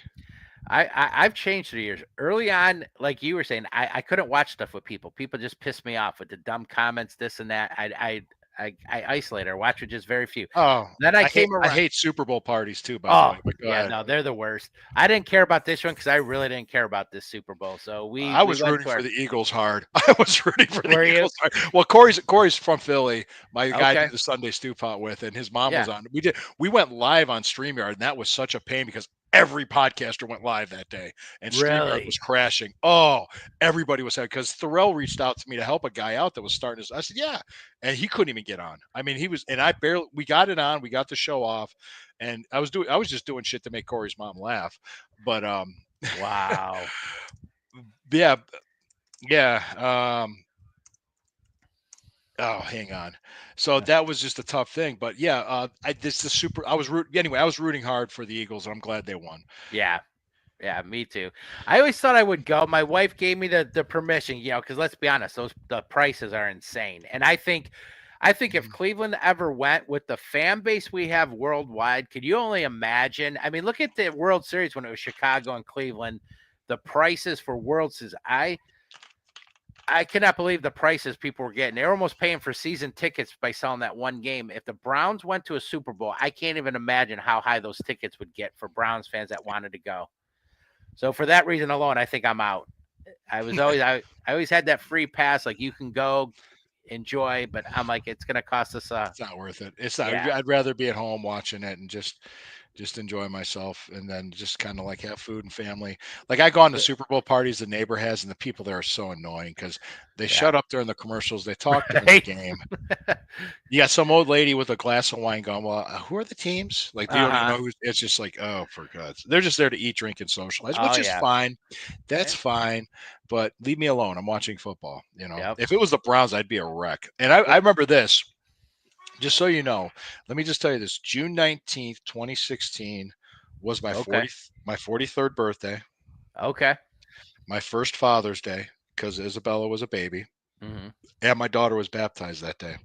I've changed through the years. Early on, like you were saying, I couldn't watch stuff with people. People just pissed me off with the dumb comments, this and that. I isolate or watch with just very few. Oh, then I hate Super Bowl parties too. By the way, yeah, no, they're the worst. I didn't care about this one because I really didn't care about this Super Bowl. So I was rooting for the Eagles hard. I was rooting for the Eagles hard. Well, Corey's from Philly. My guy did the Sunday Stew Pot with, and his mom was on. We went live on StreamYard, and that was such a pain because every podcaster went live that day, and StreamYard was crashing. Oh, everybody was because Thorell reached out to me to help a guy out that was starting I said, yeah, and he couldn't even get on. I mean, we got it on, we got the show off, and I was just doing shit to make Corey's mom laugh. But wow, yeah. Oh, hang on. So that was just a tough thing, but yeah, I was rooting hard for the Eagles, and I'm glad they won. Yeah, me too. I always thought I would go. My wife gave me the permission, because let's be honest, the prices are insane, and I think if Cleveland ever went with the fan base we have worldwide, could you only imagine? I mean, look at the World Series when it was Chicago and Cleveland. The prices for World Series, I cannot believe the prices people were getting. They're almost paying for season tickets by selling that one game. If the Browns went to a Super Bowl, I can't even imagine how high those tickets would get for Browns fans that wanted to go. So for that reason alone, I think I'm out. I always had that free pass, like you can go enjoy, but I'm like, it's going to cost us. It's not worth it. It's not. Yeah. I'd rather be at home watching it and just enjoy myself, and then just kind of like have food and family. Like I go on to Super Bowl parties the neighbor has, and the people there are so annoying because they shut up during the commercials. They talk during the game. You got some old lady with a glass of wine going, well, who are the teams? Like, they don't even know who. It's just like, oh, for God's, they're just there to eat, drink, and socialize, which is fine. That's fine. But leave me alone. I'm watching football. If it was the Browns, I'd be a wreck. And I remember this. Just so you know, let me just tell you this. June 19th, 2016 was my 43rd birthday. Okay. My first Father's Day, because Isabella was a baby. Mm-hmm. And my daughter was baptized that day.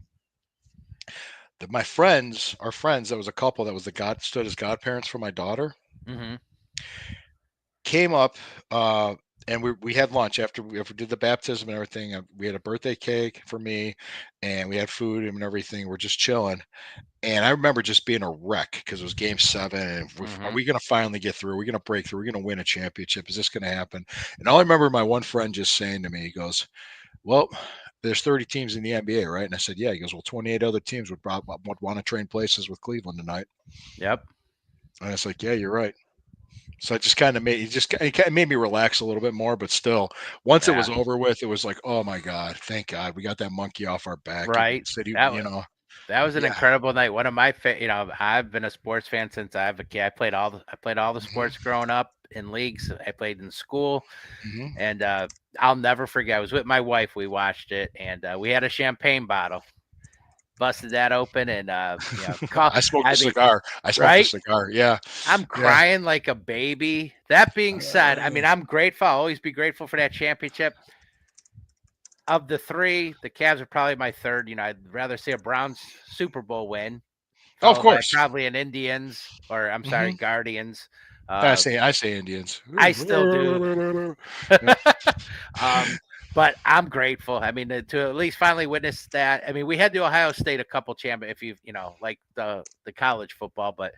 Our friends, that was a couple that was stood as godparents for my daughter, came up and we had lunch after we did the baptism and everything. We had a birthday cake for me, and we had food and everything. We're just chilling. And I remember just being a wreck because it was game 7. And are we going to finally get through? Are we going to break through? Are we going to win a championship? Is this going to happen? And all I remember my one friend just saying to me, he goes, well, there's 30 teams in the NBA, right? And I said, yeah. He goes, well, 28 other teams would want to trade places with Cleveland tonight. Yep. And I was like, yeah, you're right. So it just kind of it made me relax a little bit more, but still, once it was over with, it was like, oh my God, thank God we got that monkey off our back. Right. City, that was an incredible night. One of my, I've been a sports fan since I was a kid. I played all the sports growing up in leagues. I played in school, and I'll never forget. I was with my wife. We watched it, and we had a champagne bottle. Busted that open, and I smoked a cigar. I smoked a cigar. Yeah, I'm crying like a baby. That being said, I mean, I'm grateful. I'll always be grateful for that championship. Of the 3, the Cavs are probably my third. I'd rather see a Browns Super Bowl win. Of course, probably an Indians, or I'm sorry, Guardians. I say Indians. I still do. But I'm grateful. I mean, to at least finally witness that. I mean, we had the Ohio State a couple if you like the college football, but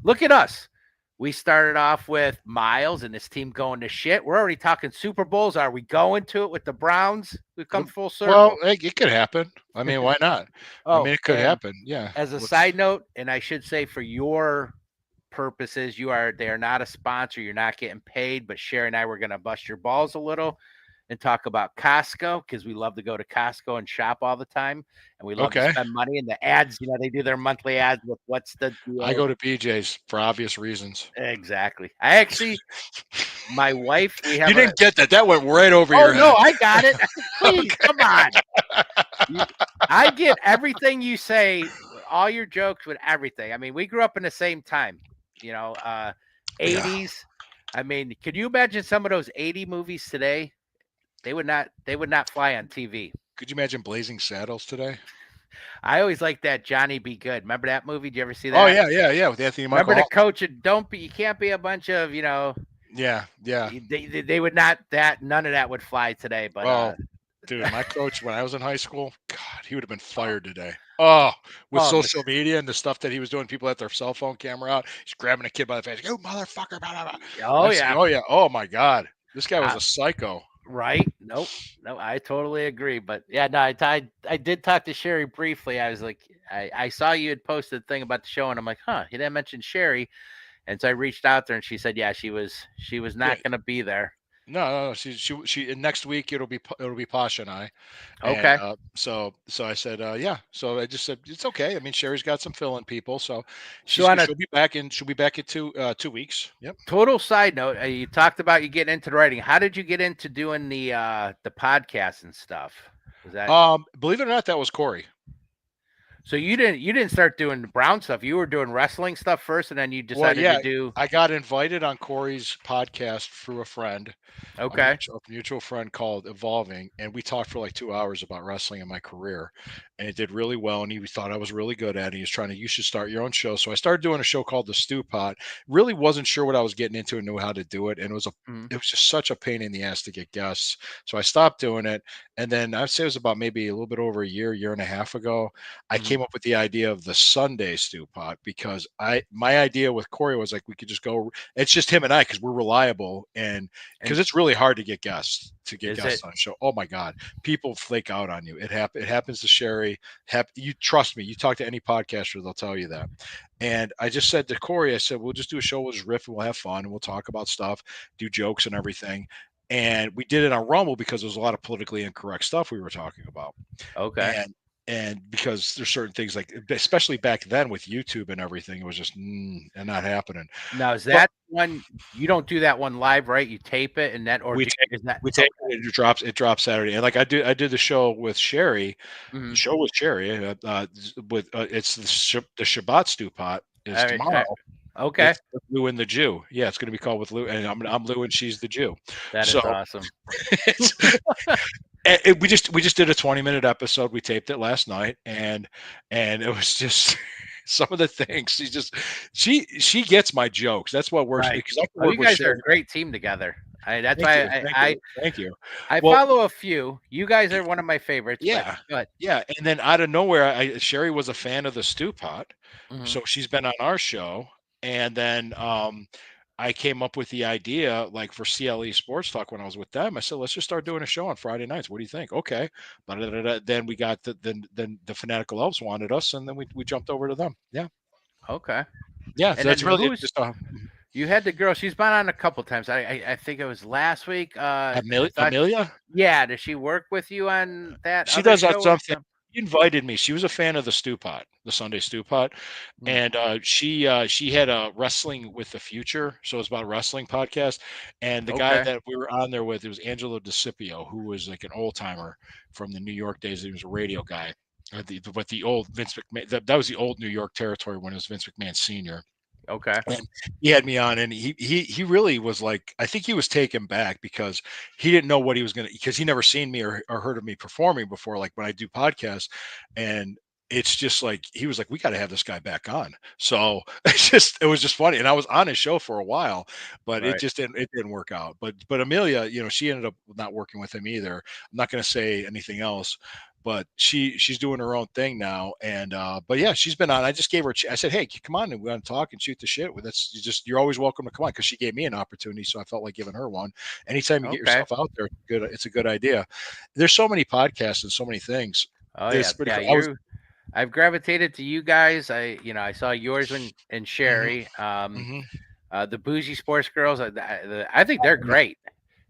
look at us. We started off with Miles and this team going to shit. We're already talking Super Bowls. Are we going to it with the Browns? We've come full circle. Well, it could happen. I mean, why not? I mean, it could happen. Yeah. As a side note, and I should say for your purposes, they are not a sponsor. You're not getting paid, but Sherry and I were going to bust your balls a little and talk about Costco, because we love to go to Costco and shop all the time, and we love to spend money. And the ads, they do their monthly ads with what's the deal. I go to BJ's for obvious reasons. Exactly. I actually, my wife, we have. You didn't get that. That went right over your head. Oh no, I got it. Please, come on. I get everything you say, all your jokes with everything. I mean, we grew up in the same time, 80s. Yeah. I mean, could you imagine some of those 80 movies today? They would not fly on TV. Could you imagine Blazing Saddles today? I always liked that Johnny Be Good. Remember that movie? Did you ever see that? Oh yeah, with Anthony Michael. Remember the coach? You can't be a bunch of Yeah. They would not. None of that would fly today. But dude, my coach when I was in high school, God, he would have been fired today. Oh, with social media and the stuff that he was doing, people had their cell phone camera out. He's grabbing a kid by the face. You motherfucker! Blah, blah, blah. Oh yeah. Oh my God, this guy was a psycho. Right? Nope. No, I totally agree. But yeah, no, I did talk to Sherry briefly. I was like, I saw you had posted a thing about the show, and I'm like, he didn't mention Sherry. And so I reached out to her, and she said, yeah, she was not going to be there. No. She next week it'll be Pasha and I. Okay. And, so I said, yeah. So I just said it's okay. I mean, Sherry's got some fill-in people, so she'll be back in 2 weeks. Yep. Total side note: you talked about you getting into writing. How did you get into doing the podcast and stuff? Was that believe it or not, that was Corey. So you didn't start doing the Brown stuff. You were doing wrestling stuff first, and then you decided to do. I got invited on Corey's podcast through a friend. Okay. A mutual friend called Evolving, and we talked for like 2 hours about wrestling and my career, and it did really well. And he thought I was really good at it. He was trying to, you should start your own show. So I started doing a show called The Stew Pot. Really wasn't sure what I was getting into and knew how to do it. And it was just such a pain in the ass to get guests. So I stopped doing it. And then I'd say it was about maybe a little bit over a year and a half ago, I came up with the idea of the Sunday Stew Pot, because my idea with Corey was like, we could just go, it's just him and I, because we're reliable, and because it's really hard to get guests on a show. Oh my God, people flake out on you. It happens to Sherry. You trust me. You talk to any podcaster, they'll tell you that. And I just said to Corey, I said, we'll just do a show, we'll just riff and we'll have fun and we'll talk about stuff, do jokes and everything. And we did it on Rumble because there was a lot of politically incorrect stuff we were talking about. Okay. And because there's certain things, like especially back then with YouTube and everything, it was just and not happening. Now, is that one, you don't do that one live, right? You tape it and that, or we tape it. It drops Saturday. And like I did the show with Sherry. The show with Sherry it's the Shabbat Stew Pot is tomorrow. Okay. It's Lou and the Jew. Yeah, it's going to be called with Lou, and I'm Lou and she's the Jew. That is awesome. We just did a 20-minute episode. We taped it last night, and it was just some of the things she gets my jokes. That's what works. Right. Because you guys are a great team together. That's why thank you. I follow a few. You guys are one of my favorites. Yeah, but yeah. And then out of nowhere, Sherry was a fan of the Stew Pot, mm-hmm. so she's been on our show. And then I came up with the idea, like for CLE Sports Talk when I was with them. I said, let's just start doing a show on Friday nights. What do you think? Okay. Then we got then the Fanatical Elves wanted us, and then we jumped over to them. Yeah. Okay. Yeah. So that's really just. You had the girl. She's been on a couple times. I think it was last week. Amelia? Yeah. Does she work with you on that? She does that something. She invited me. She was a fan of the Stew Pot, the Sunday Stew Pot, and she had a Wrestling with the Future, so it's about a wrestling podcast. And the guy that we were on there with, it was Angelo DeCipio, who was like an old timer from the New York days. He was a radio guy. But the old Vince McMahon, that was the old New York territory when it was Vince McMahon Sr. Okay. And he had me on, and he really was like, I think he was taken back because he didn't know what he was going to, because he never seen me or heard of me performing before, like when I do podcasts. And it's just like, he was like, we got to have this guy back on. So it was just funny. And I was on his show for a while, but it didn't work out. But Amelia, she ended up not working with him either. I'm not going to say anything else, but she's doing her own thing now. And but yeah, she's been on. I just gave her I said, hey, come on, and we want to talk and shoot the shit with us. You're always welcome to come on, because she gave me an opportunity, so I felt like giving her one. Anytime you get yourself out there, it's a good idea. There's so many podcasts and so many things. Oh yeah, cool. I've gravitated to you guys. I saw yours and Sherry. The Bougie Sports Girls. I think they're great.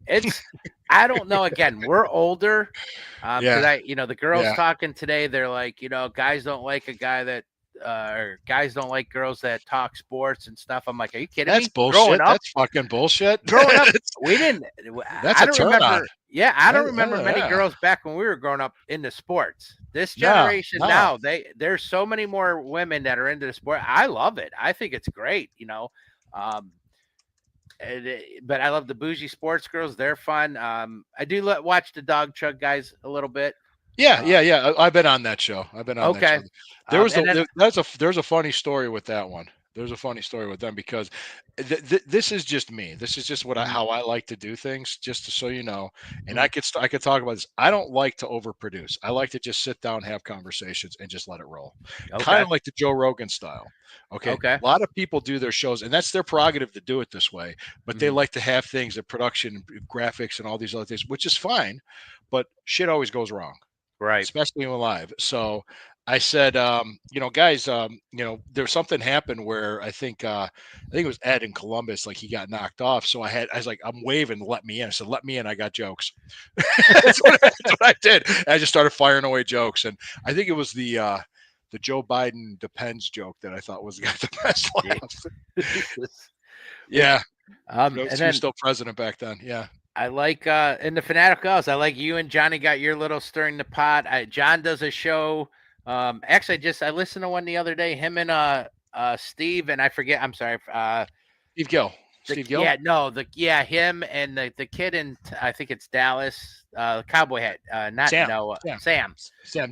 It's I don't know. Again, we're older. Because the girls talking today, they're like, guys don't like a guy that, or guys don't like girls that talk sports and stuff. I'm like, are you kidding me? That's bullshit. That's fucking bullshit. Growing up, we didn't. That's a turn on. Yeah, I don't remember many girls back when we were growing up into sports. This generation now, there's so many more women that are into the sport. I love it. I think it's great. But I love the Bougie Sports Girls. They're fun. I do watch the Dog Chug guys a little bit. Yeah. I've been on that show. That show. There's a funny story with that one. There's a funny story with them, because this is just me. This is just how I like to do things, just so you know. And I could talk about this. I don't like to overproduce. I like to just sit down, have conversations, and just let it roll. Kind of like the Joe Rogan style. Okay. A lot of people do their shows, and that's their prerogative to do it this way. But they like to have things, of production, graphics, and all these other things, which is fine. But shit always goes wrong, right? Especially when live. So I said, guys, there's something happened where I think it was Ed in Columbus, like he got knocked off. So I was like, I'm waving, let me in. I said, let me in. I got jokes. That's what I did. I just started firing away jokes. And I think it was the Joe Biden depends joke that I thought was the best laugh. Yeah. He was still president back then. Yeah. I like in the Fanatical Elves, I like you and Johnny got your little stirring the pot. John does a show. Actually, I listened to one the other day. Him and Steve, and I forget. I'm sorry. Steve Gill. Steve Gill. Yeah, him and the kid in I think it's Dallas. Cowboy hat. Not Sam. Noah. Sam.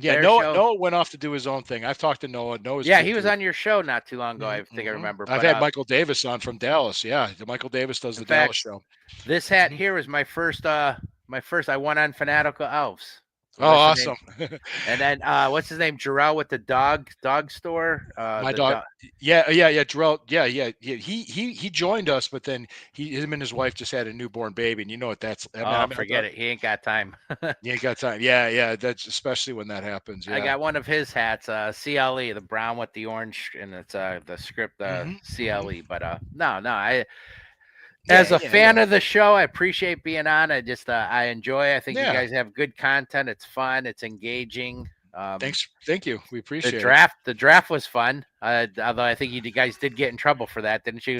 Yeah. Noah went off to do his own thing. I've talked to Noah. He was on your show not too long ago. I think I remember. I've had Michael Davis on from Dallas. Yeah, Michael Davis does the Dallas show. This hat here was my first. I won on Fanatical Elves. Oh, awesome. And then what's his name? Jarrell with the dog store. My dog. Yeah. Jarrell. Yeah. He joined us, but then him and his wife just had a newborn baby, and you know what that's. Forget it. He ain't got time. He ain't got time. Yeah. That's especially when that happens. Yeah. I got one of his hats, CLE, the brown with the orange, and it's the script, CLE. But as a fan of the show, I appreciate being on. I enjoy. I think you guys have good content. It's fun. It's engaging. Thanks. Thank you. We appreciate the draft. The draft was fun. Although I think you guys did get in trouble for that, didn't you?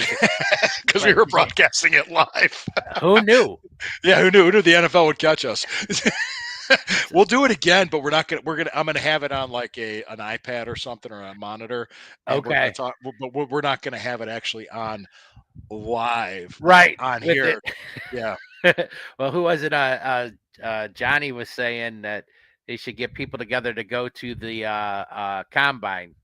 Because we were broadcasting it live. Who knew? Yeah, who knew? Who knew the NFL would catch us? We'll do it again, but I'm gonna have it on like an iPad or something, or a monitor. Okay. But we're not gonna have it actually on live on here. Yeah. Well, who was it? Johnny was saying that they should get people together to go to the combine.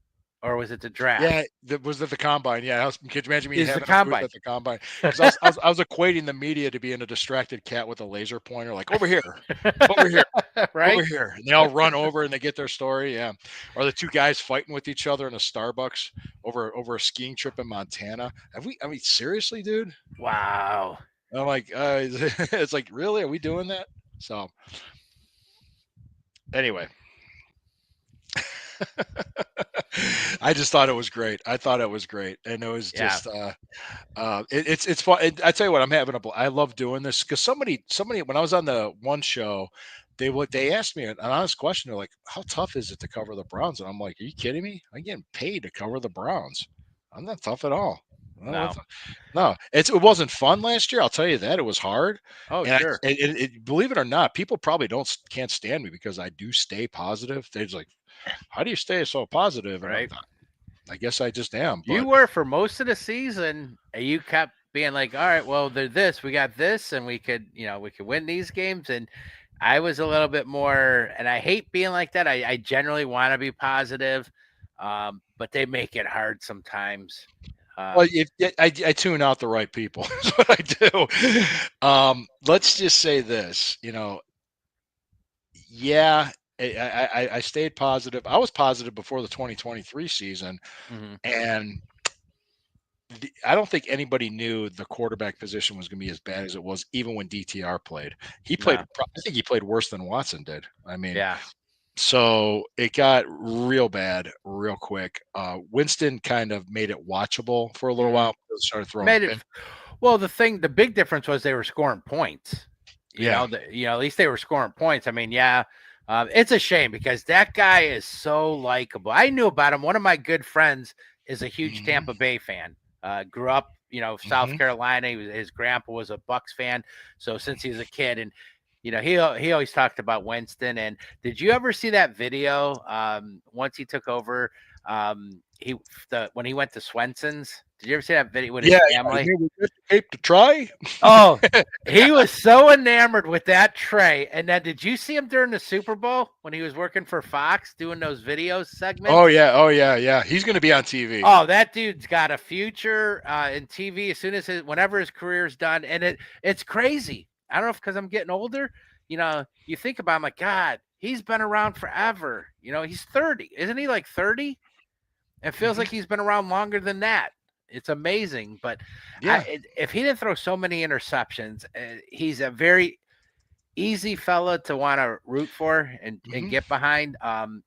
or was it the draft? Yeah, that was at the combine. Yeah, could you imagine me Is the having a booth combine. at the combine? Because I was equating the media to being a distracted cat with a laser pointer, like over here, over here, Right? over here, and they all run over and they get their story. Yeah, or the two guys fighting with each other in a Starbucks over a skiing trip in Montana. Have we? I mean, seriously, dude. Wow. I'm like, it's like, really? Are we doing that? So, anyway. I just thought it was great. I thought it was great, and it was just it's fun. I tell you what, I'm having I love doing this because somebody when I was on the one show, they asked me an honest question. They're like, "How tough is it to cover the Browns?" And I'm like, "Are you kidding me? I'm getting paid to cover the Browns. I'm not tough at all." No, it wasn't fun last year. I'll tell you that it was hard. Oh, and sure. believe it or not, people probably can't stand me because I do stay positive. They're just like, how do you stay so positive? And Right. I guess I just am. You were for most of the season. You kept being like, all right, well, they're this, we got this, and we could win these games. And I was a little bit more, and I hate being like that. I generally want to be positive, but they make it hard sometimes. Well, I tune out the right people. That's what I do. Let's just say this, yeah, I stayed positive. I was positive before the 2023 season, and I don't think anybody knew the quarterback position was going to be as bad as it was, even when DTR played. He played. I think he played worse than Watson did. I mean, yeah. So it got real bad real quick. Winston kind of made it watchable for a little while. Started throwing. Well, the big difference was they were scoring points. You know, at least they were scoring points. I mean, it's a shame because that guy is so likable. I knew about him. One of my good friends is a huge Tampa Bay fan. Grew up, South Carolina. His grandpa was a Bucks fan. So since he was a kid, and he always talked about Winston. And did you ever see that video? Once he took over, when he went to Swenson's. Did you ever see that video with his family? Tape to try. Oh, he was so enamored with that tray. And then, did you see him during the Super Bowl when he was working for Fox doing those videos segments? Oh yeah. He's going to be on TV. Oh, that dude's got a future in TV. As soon as whenever his career's done, and it's crazy. I don't know if because I'm getting older. You think about him like, God, he's been around forever. He's 30, isn't he? Like 30. It feels like he's been around longer than that. It's amazing, but if he didn't throw so many interceptions, he's a very easy fella to want to root for and get behind. I mean,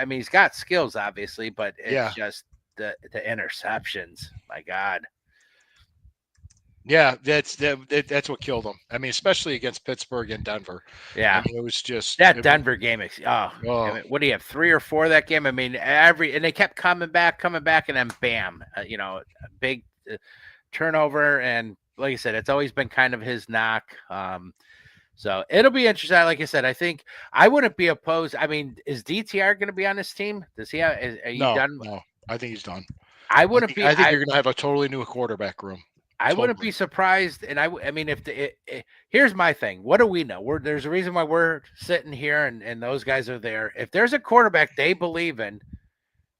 he's got skills, obviously, but it's just the interceptions. My God. Yeah, that's what killed him. I mean, especially against Pittsburgh and Denver. Yeah, I mean, it was just that Denver game. I mean, what do you have, 3 or 4 that game? I mean, and they kept coming back, and then bam, a big turnover. And like I said, it's always been kind of his knock. So it'll be interesting. Like I said, I think I wouldn't be opposed. I mean, is DTR going to be on this team? Does he have? Are you done? No, I think he's done. I wouldn't be. I think you're going to have a totally new quarterback room. I wouldn't be surprised, and I mean, here's my thing. What do we know? There's a reason why we're sitting here, and those guys are there. If there's a quarterback they believe in,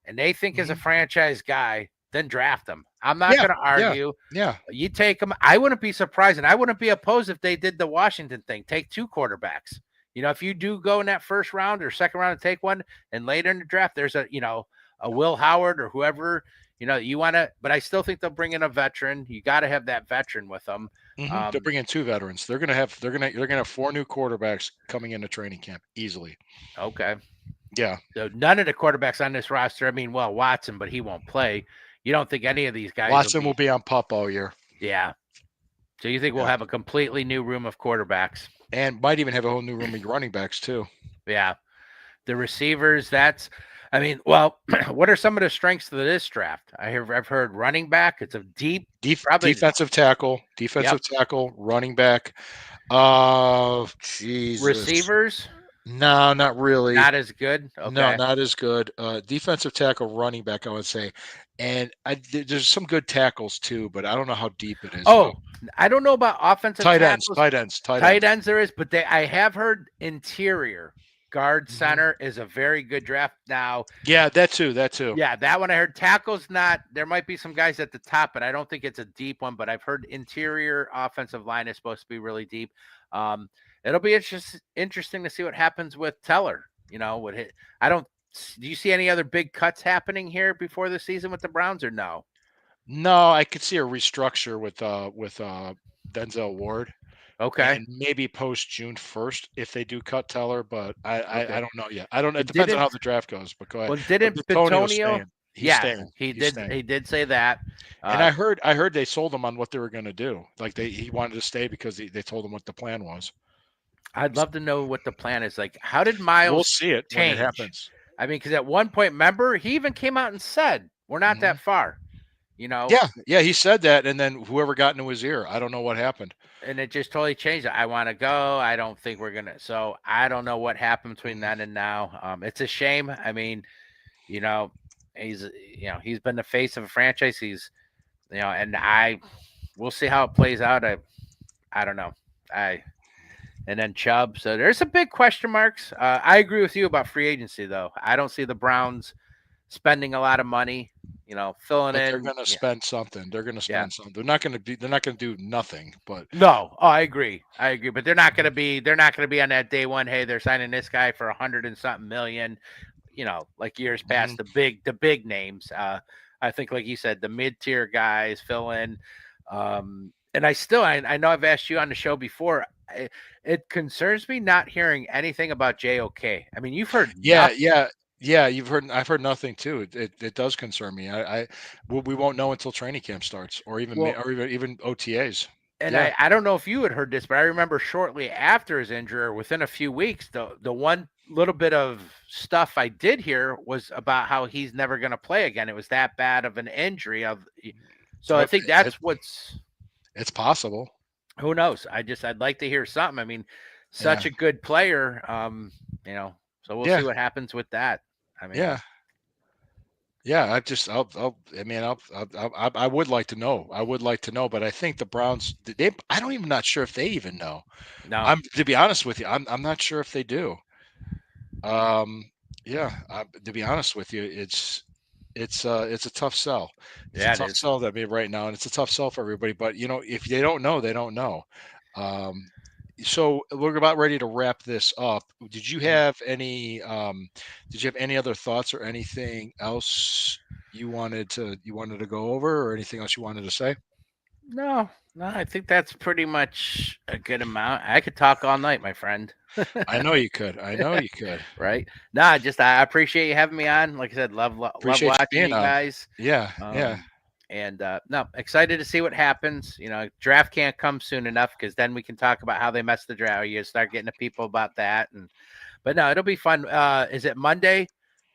and they think is a franchise guy, then draft him. I'm not going to argue. Yeah, you take him. I wouldn't be surprised, and I wouldn't be opposed if they did the Washington thing. Take 2 quarterbacks. If you do go in that first round or second round and take one, and later in the draft, there's a Will Howard or whoever. You want to, but I still think they'll bring in a veteran. You got to have that veteran with them. They'll bring in 2 veterans. They're gonna have 4 new quarterbacks coming into training camp easily. Okay. Yeah. So none of the quarterbacks on this roster. I mean, well, Watson, but he won't play. You don't think any of these guys? Watson will be on PUP all year. Yeah. So you think we'll have a completely new room of quarterbacks, and might even have a whole new room of running backs too. Yeah. The receivers. I mean, well, what are some of the strengths of this draft? I've heard running back. It's a defensive tackle, running back. Jesus. Receivers? No, not really. Not as good? Okay. No, not as good. Defensive tackle, running back, I would say. And there's some good tackles too, but I don't know how deep it is. Oh, I don't know about offensive tight tackles. Tight ends there is, but I have heard interior. Guard center is a very good draft now. Yeah, that too. Yeah, that one I heard. Tackle's not. There might be some guys at the top, but I don't think it's a deep one. But I've heard interior offensive line is supposed to be really deep. It'll be interesting to see what happens with Teller. I don't. Do you see any other big cuts happening here before the season with the Browns or no? No, I could see a restructure with Denzel Ward. Okay. And maybe post June 1st if they do cut Teller, but I don't know yet. I don't. It depends on how the draft goes. But go ahead. Well, didn't Bitonio? He's staying. He did. Staying. He did say that. And I heard they sold him on what they were going to do. Like he wanted to stay because they told him what the plan was. I'd love to know what the plan is. Like, how did Miles? We'll see it change? when it happens. I mean, because at one point, remember, he even came out and said, "We're not that far." Yeah, he said that, and then whoever got into his ear, I don't know what happened. And it just totally changed. I want to go. I don't think we're gonna. So I don't know what happened between then and now. It's a shame. I mean, he's been the face of a franchise. He's, and we'll see how it plays out. I don't know. And then Chubb. So there's some big question marks. I agree with you about free agency, though. I don't see the Browns spending a lot of money. Filling in. They're going to spend something. They're going to spend something. They're not going to do nothing. But no, I agree. But they're not going to be. They're not going to be on that day one. Hey, they're signing this guy for $100 and something million. Like years past, the big names. I think, like you said, the mid tier guys fill in. And I know I've asked you on the show before. It concerns me not hearing anything about JOK. I mean, you've heard. Yeah, I've heard nothing too. It does concern me. We won't know until training camp starts, or even OTAs. And I don't know if you had heard this, but I remember shortly after his injury, or within a few weeks, the one little bit of stuff I did hear was about how he's never going to play again. It was that bad of an injury. So I think it's possible. Who knows? I'd like to hear something. I mean, such a good player. So we'll see what happens with that. I mean, I would like to know. But I think the Browns, I'm even not sure if they even know. No, to be honest with you, I'm not sure if they do. To be honest with you, it's a tough sell. It's a tough sell that right now, and it's a tough sell for everybody. But if they don't know, they don't know. So we're about ready to wrap this up. Did you have any other thoughts or anything else you wanted to go over, or anything else you wanted to say? No, I think that's pretty much a good amount. I could talk all night, my friend. I know you could. Right? No, I appreciate you having me on. Like I said, love watching you guys. Yeah. And excited to see what happens. Draft can't come soon enough, because then we can talk about how they messed the draft. You start getting to people about that, but no, it'll be fun. Is it Monday?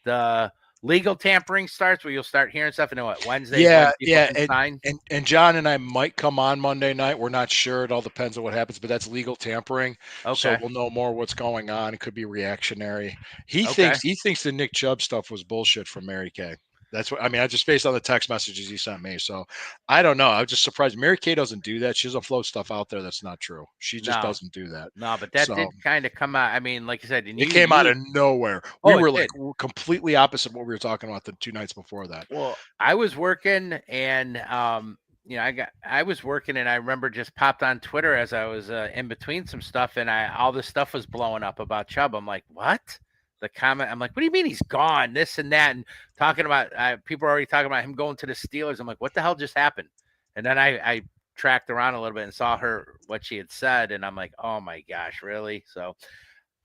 The legal tampering starts, where you'll start hearing stuff. And what, Wednesday? And John and I might come on Monday night. We're not sure. It all depends on what happens. But that's legal tampering. Okay. So we'll know more what's going on. It could be reactionary. He thinks the Nick Chubb stuff was bullshit from Mary Kay. That's what I mean. I just based on the text messages he sent me. So I don't know. I'm just surprised. Mary Kay doesn't do that. She doesn't float stuff out there that's not true. She just doesn't do that. No, but that did kind of come out. I mean, like you said, it came out of nowhere. We were completely opposite what we were talking about the 2 nights before that. Well, I was working, and I was working, and I remember just popped on Twitter as I was in between some stuff, and all this stuff was blowing up about Chubb. I'm like, what? The comment, I'm like, what do you mean he's gone? This and that, and talking about people are already talking about him going to the Steelers. I'm like, what the hell just happened? And then I tracked around a little bit and saw what she had said, and I'm like, oh my gosh, really? So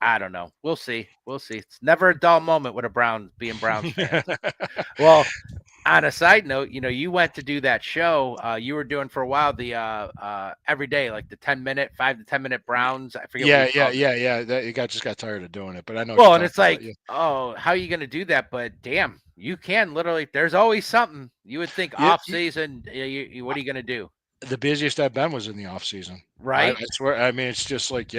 I don't know. We'll see. It's never a dull moment with being Browns fans. Well, on a side note, you went to do that show. You were doing for a while the every day, like the 5 to 10 minute Browns. I forget. Yeah. You just got tired of doing it, but I know. Well, and it's like, how are you going to do that? But damn, you can literally. There's always something. You would think off season. What are you going to do? The busiest I've been was in the off season. Right. I swear. I mean, it's just like,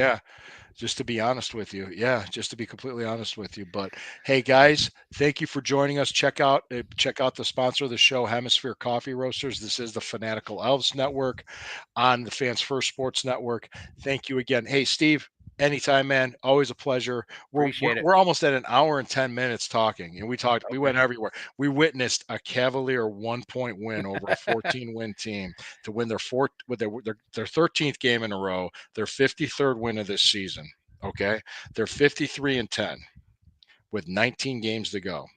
just to be honest with you. Yeah, just to be completely honest with you. But hey, guys, thank you for joining us. Check out the sponsor of the show, Hemisphere Coffee Roasters. This is the Fanatical Elves Network on the Fans First Sports Network. Thank you again. Hey, Steve, Anytime, man. Always a pleasure. We're almost at an hour and 10 minutes talking, and we went everywhere. We witnessed a Cavalier 1-point win over a 14-win team to win their 13th game in a row, their 53rd win of this season. Okay, they're 53-10 with 19 games to go.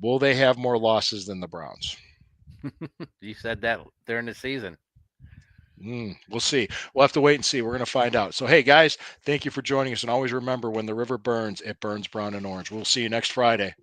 Will they have more losses than the Browns? You said that during the season. We'll see. We'll have to wait and see. We're going to find out. So, hey, guys, thank you for joining us. And always remember, when the river burns, it burns brown and orange. We'll see you next Friday.